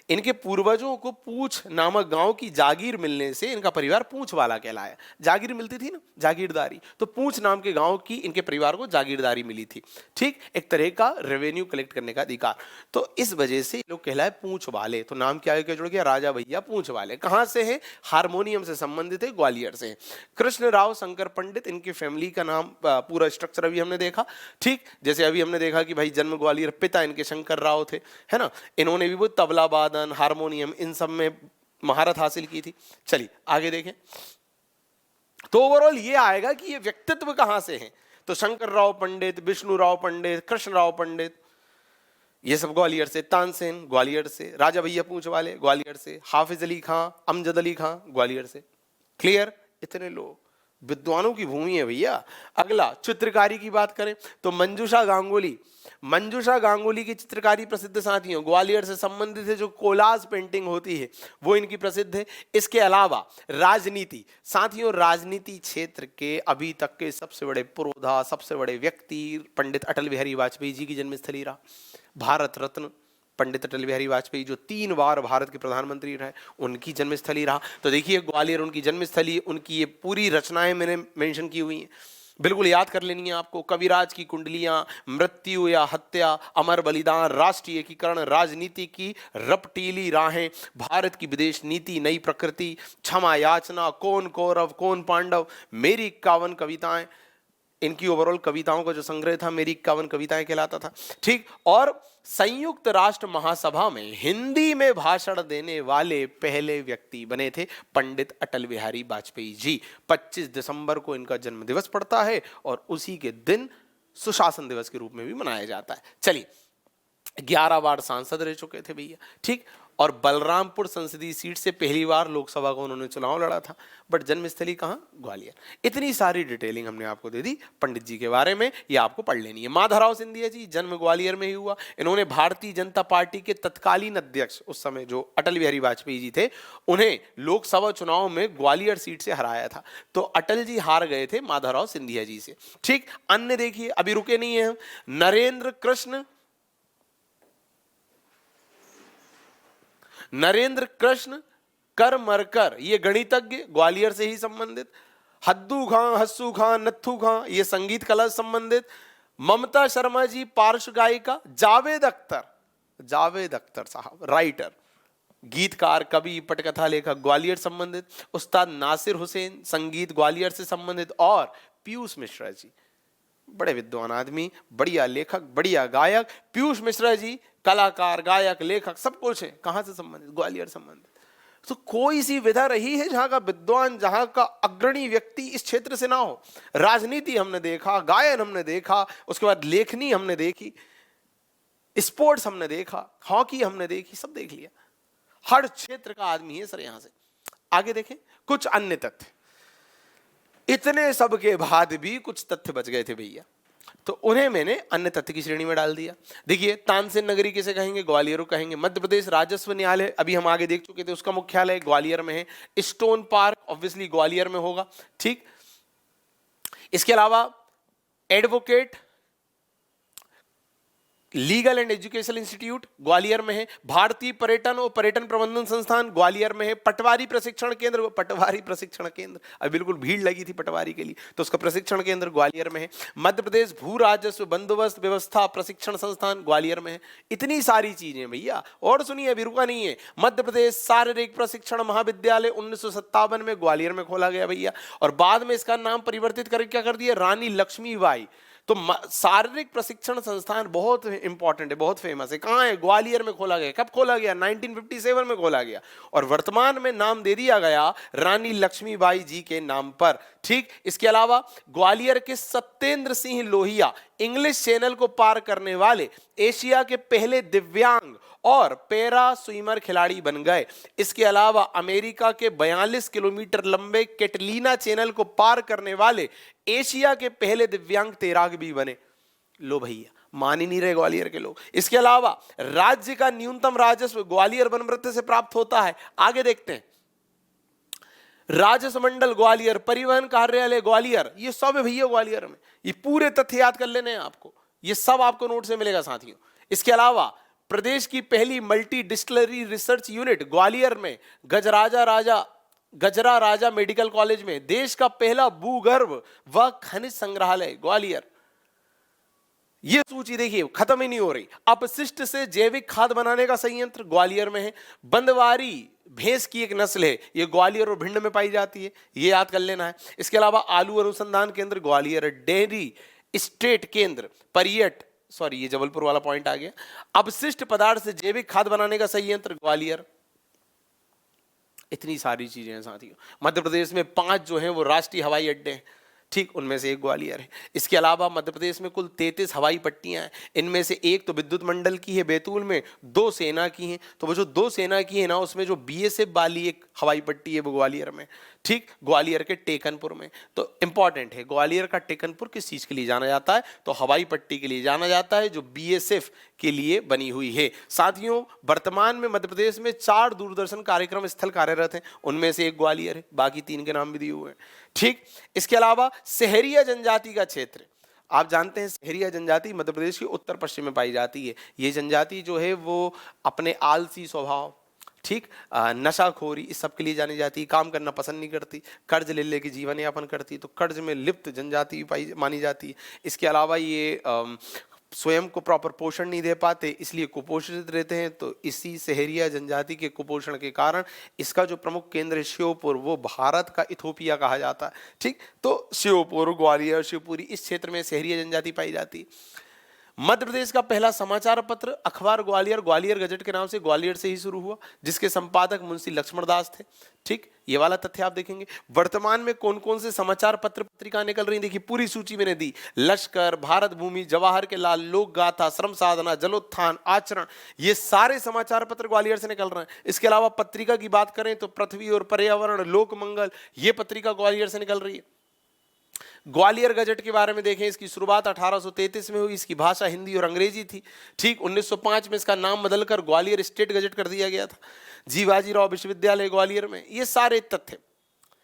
इनके पूर्वजों को पूंछ नामक गांव की जागीर मिलने से इनका परिवार पूंछ वाला कहलाया। जागीर मिलती थी ना, जागीरदारी, तो पूंछ नाम के गांव की इनके परिवार को जागीरदारी मिली थी। ठीक, एक तरह का रेवेन्यू कलेक्ट करने का अधिकार। तो इस वजह से लोग कहलाए पूंछ वाले। तो नाम क्या है, क्या जुड़ गया? राजा भैया पूंछ वाले। कहां से है? हारमोनियम से संबंधित है, ग्वालियर से। कृष्ण राव शंकर पंडित, इनकी फैमिली का नाम, पूरा स्ट्रक्चर अभी हमने देखा। ठीक, जैसे अभी हमने देखा कि भाई जन्म ग्वालियर, पिता इनके शंकर राव थे, है ना। इन्होंने भी वो तबला वादन, हारमोनियम, इन सब में महारत हासिल की थी। चलिए आगे देखें। तो ओवरऑल ये आएगा कि ये व्यक्तित्व कहां से हैं। तो शंकर राव पंडित, विष्णु राव पंडित, कृष्ण राव पंडित, ये सब ग्वालियर से। तानसेन ग्वालियर से। राजा भैया पूंछ वाले ग्वालियर से। हाफिज अली खां, अमजद अली खां ग्वालियर से। क्लियर? इतने लोग, विद्वानों की भूमि है भैया। अगला चित्रकारी की बात करें तो मंजूषा गांगुली। मंजूषा गांगुली की चित्रकारी प्रसिद्ध साथियों, ग्वालियर से संबंधित है। जो कोलाज पेंटिंग होती है वो इनकी प्रसिद्ध है। इसके अलावा राजनीति साथियों, राजनीति क्षेत्र के अभी तक के सबसे बड़े पुरोधा, सबसे बड़े व्यक्ति पंडित अटल बिहारी वाजपेयी जी की जन्मस्थली रहा। भारत रत्न पंडित अटल बिहारी वाजपेयी जो 3 बार भारत के प्रधानमंत्री रहे, उनकी जन्मस्थली रहा। तो देखिए ग्वालियर उनकी जन्मस्थली, उनकी ये पूरी रचनाएं मैंने मेंशन की हुई हैं, बिल्कुल याद कर लेनी है आपको। कविराज की कुंडलियां, मृत्यु या हत्या, अमर बलिदान, राष्ट्रीय एकीकरण, राजनीति की रपटीली राहें, भारत की विदेश नीति, नई प्रकृति, क्षमा याचना, कौन कौरव कौन पांडव, मेरी 51 कविताएं। इनकी ओवरऑल कविताओं का जो संग्रह था मेरी 51 कविताएं कहलाता था। ठीक, और संयुक्त राष्ट्र महासभा में हिंदी में भाषण देने वाले पहले व्यक्ति बने थे पंडित अटल बिहारी वाजपेयी जी। 25 दिसंबर को इनका जन्म दिवस पड़ता है और उसी के दिन सुशासन दिवस के रूप में भी मनाया जाता है। चलिए, 11 बार सांसद रह चुके थे भैया। ठीक, और बलरामपुर संसदीय सीट से पहली बार लोकसभा को उन्होंने चुनाव लड़ा था। बट जन्मस्थली कहां? ग्वालियर। इतनी सारी डिटेलिंग हमने आपको दे दी पंडित जी के बारे में, ये आपको पढ़ लेनी है। माधवराव सिंधिया जी, जन्म ग्वालियर में ही हुआ। इन्होंने भारतीय जनता पार्टी के तत्कालीन अध्यक्ष उस समय जो अटल बिहारी वाजपेयी जी थे, उन्हें लोकसभा चुनाव में ग्वालियर सीट से हराया था। तो अटल जी हार गए थे माधवराव सिंधिया जी से। ठीक, अन्य देखिए, अभी रुके नहीं है हम। नरेंद्र कृष्ण करमरकर, ये गणितज्ञ, ग्वालियर से ही संबंधित। हद्दू खां, हस्सू खां, नत्थू खां, ये संगीत कला से संबंधित। ममता शर्मा जी पार्श्व गायिका। जावेद अख्तर साहब राइटर, गीतकार, कवि, पटकथा लेखक, ग्वालियर संबंधित। उस्ताद नासिर हुसैन, संगीत ग्वालियर से संबंधित। और पीयूष मिश्रा जी, बड़े विद्वान आदमी, बढ़िया लेखक, बढ़िया गायक। पीयूष मिश्रा जी कलाकार, गायक, लेखक, सब कुछ है। कहां से संबंधित? ग्वालियर संबंधित। तो कोई सी विधा रही है जहां का विद्वान, जहां का अग्रणी व्यक्ति इस क्षेत्र से ना हो? राजनीति हमने देखा, गायन हमने देखा, उसके बाद लेखनी हमने देखी, स्पोर्ट्स हमने देखा, हॉकी हमने देखी, सब देख लिया। हर क्षेत्र का आदमी है सर यहां से। आगे देखें कुछ अन्य तथ्य। इतने सब के बाद भी कुछ तथ्य बच गए थे भैया। तो उन्हें मैंने अन्य तथ्य की श्रेणी में डाल दिया। देखिए, तानसेन नगरी किसे कहेंगे? ग्वालियर को कहेंगे। मध्य प्रदेश राजस्व न्यायालय अभी हम आगे देख चुके थे, उसका मुख्यालय ग्वालियर में है। स्टोन पार्क ऑब्वियसली ग्वालियर में होगा, ठीक। इसके अलावा advocate legal and educational institute Gwalior में है। भारतीय पर्यटन और पर्यटन प्रबंधन संस्थान ग्वालियर में है। पटवारी प्रशिक्षण केंद्र, पटवारी प्रशिक्षण केंद्र, अब बिल्कुल भीड़ लगी थी पटवारी के लिए, तो उसका प्रशिक्षण केंद्र ग्वालियर में है। मध्य प्रदेश भू राजस्व बंदोबस्त व्यवस्था प्रशिक्षण संस्थान ग्वालियर में है। इतनी सारी चीजें भैया। और सुनिए, अभी रुका नहीं है, मध्य प्रदेश शारीरिक प्रशिक्षण महाविद्यालय 1957 में ग्वालियर में खोला गया भैया, और बाद में इसका नाम परिवर्तित करके क्या कर दिया? रानी लक्ष्मीबाई। तो शारीरिक प्रशिक्षण संस्थान बहुत इंपॉर्टेंट है, बहुत फेमस है। कहाँ है? ग्वालियर में खोला गया। कब खोला गया? 1957 में खोला गया, और वर्तमान में नाम दे दिया गया रानी लक्ष्मीबाई जी के नाम पर, ठीक। इसके अलावा ग्वालियर के सत्येंद्र सिंह लोहिया इंग्लिश चैनल को पार करने वाले एशिया के पहले दिव्यांग और पैरा स्विमर खिलाड़ी बन गए। इसके अलावा अमेरिका के 42 किलोमीटर लंबे कैटलीना चैनल को पार करने वाले एशिया के पहले दिव्यांग तैराक भी बने। लो भैया, मान ही नहीं रहे ग्वालियर के लोग। इसके अलावा राज्य का न्यूनतम राजस्व ग्वालियर वनमृत्य से प्राप्त होता है। आगे देखते हैं, राजस्व मंडल ग्वालियर, परिवहन कार्यालय ग्वालियर, ये सब है भैया ग्वालियर में। ये पूरे तथ्य याद कर लेने हैं आपको, ये सब आपको नोट से मिलेगा साथियों। इसके अलावा प्रदेश की पहली multi distillery research unit Gwalior में, गजरा राजा मेडिकल कॉलेज में। देश का पहला भूगर्भ व खनिज संग्रहालय ग्वालियर। ये सूची देखिए, खत्म ही नहीं हो रही। अपशिष्ट से जैविक खाद बनाने का संयंत्र ग्वालियर में है। बंदवारी भैंस की एक नस्ल है, ये ग्वालियर और भिंड में पाई जाती है, ये याद कर लेना है। इसके अलावा आलू अनुसंधान केंद्र ग्वालियर, डेयरी स्टेट केंद्र ये जबलपुर वाला पॉइंट आ गया। अपशिष्ट पदार्थ से जैविक खाद बनाने का संयंत्र ग्वालियर। इतनी सारी चीजें हैं साथियों। मध्य प्रदेश में 5 जो हैं वो राष्ट्रीय हवाई अड्डे हैं, ठीक, उनमें से एक ग्वालियर है। इसके अलावा मध्य प्रदेश में कुल 33 हवाई पट्टियां हैं। इनमें से एक तो विद्युत मंडल की है बैतूल में, 2 सेना की हैं। तो वो जो 2 सेना की है ना, उसमें जो बीएसएफ वाली एक हवाई पट्टी है वो ग्वालियर में, ठीक, ग्वालियर के टेकनपुर में। तो इंपॉर्टेंट है, ग्वालियर का टेकनपुर किस चीज के लिए जाना जाता है? तो हवाई पट्टी के लिए जाना जाता है, जो बीएसएफ के लिए बनी हुई है। साथियों, वर्तमान में मध्य प्रदेश में 4 दूरदर्शन कार्यक्रम स्थल कार्यरत हैं, उनमें से एक ग्वालियर है, बाकी 3 के नाम भी दिए हुए हैं, ठीक। इसके अलावा सहरिया जनजाति का क्षेत्र, आप जानते हैं सहरिया जनजाति मध्य प्रदेश के उत्तर पश्चिम में पाई जाती है। ये जनजाति जो है वो अपने आलसी स्वभाव, ठीक, नशाखोरी, इस सब के लिए जानी जाती है। काम करना पसंद नहीं करती, कर्ज ले लेके जीवन यापन करती, तो कर्ज में लिप्त जनजाति मानी जाती है। इसके अलावा ये स्वयं को प्रॉपर पोषण नहीं दे पाते, इसलिए कुपोषित रहते हैं। तो इसी सहरिया जनजाति के कुपोषण के कारण इसका जो प्रमुख केंद्र है श्योपुर, वो भारत का इथोपिया कहा जाता है, ठीक। तो श्योपुर, ग्वालियर, शिवपुरी, इस क्षेत्र में सहरिया जनजाति पाई जाती है। मध्य प्रदेश का पहला समाचार पत्र अखबार ग्वालियर, ग्वालियर गजट के नाम से ग्वालियर से ही शुरू हुआ, जिसके संपादक मुंशी लक्ष्मण दास थे, ठीक। ये वाला तथ्य आप देखेंगे। वर्तमान में कौन कौन से समाचार पत्र पत्रिका निकल रही, देखिए पूरी सूची मैंने दी। लश्कर, भारत भूमि, जवाहर के लाल, लोक गाथा, श्रम साधना, जलोत्थान, आचरण, ये सारे समाचार पत्र ग्वालियर से निकल रहे हैं। इसके अलावा पत्रिका की बात करें तो पृथ्वी और पर्यावरण, लोक मंगल, ये पत्रिका ग्वालियर से निकल रही है। ग्वालियर गजट के बारे में देखें, इसकी शुरुआत 1833 में हुई, इसकी भाषा हिंदी और अंग्रेजी थी, ठीक। 1905 में इसका नाम बदलकर ग्वालियर स्टेट गजट कर दिया गया था। जीवाजीराव विश्वविद्यालय ग्वालियर में, ये सारे तथ्य,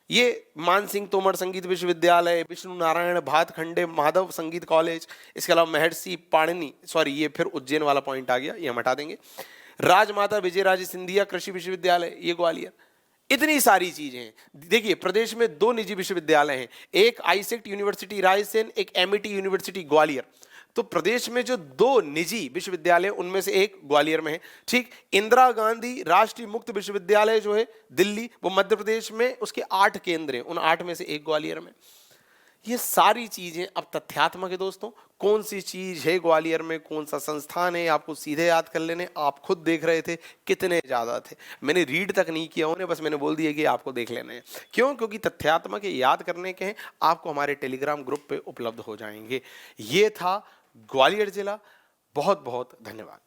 ये मानसिंह तोमर संगीत विश्वविद्यालय, विष्णु नारायण भातखंडे माधव संगीत कॉलेज, इसके अलावा महर्षि पाणिनि, ये फिर उज्जैन वाला पॉइंट आ गया, ये हम हटा देंगे। राजमाता विजयराजे सिंधिया कृषि विश्वविद्यालय, ये ग्वालियर। इतनी सारी चीजें हैं। देखिए, प्रदेश में 2 निजी विश्वविद्यालय हैं, एक आईसेक्ट यूनिवर्सिटी रायसेन, एक एमईटी यूनिवर्सिटी ग्वालियर। तो प्रदेश में जो 2 निजी विश्वविद्यालय, उनमें से एक ग्वालियर में है, ठीक। इंदिरा गांधी राष्ट्रीय मुक्त विश्वविद्यालय जो है दिल्ली, वो मध्य प्रदेश में, उसके 8 केंद्र हैं, उन 8 में से एक ग्वालियर में। ये सारी चीजें अब तथ्यात्मक है दोस्तों। कौन सी चीज है ग्वालियर में, कौन सा संस्थान है, आपको सीधे याद कर लेने। आप खुद देख रहे थे कितने ज्यादा थे, मैंने रीड तक नहीं किया उन्हें, बस मैंने बोल दिया कि आपको देख लेने हैं। क्यों? क्योंकि तथ्यात्मक है, याद करने के हैं, आपको हमारे टेलीग्राम ग्रुप पे उपलब्ध हो जाएंगे। ये था ग्वालियर जिला। बहुत बहुत धन्यवाद।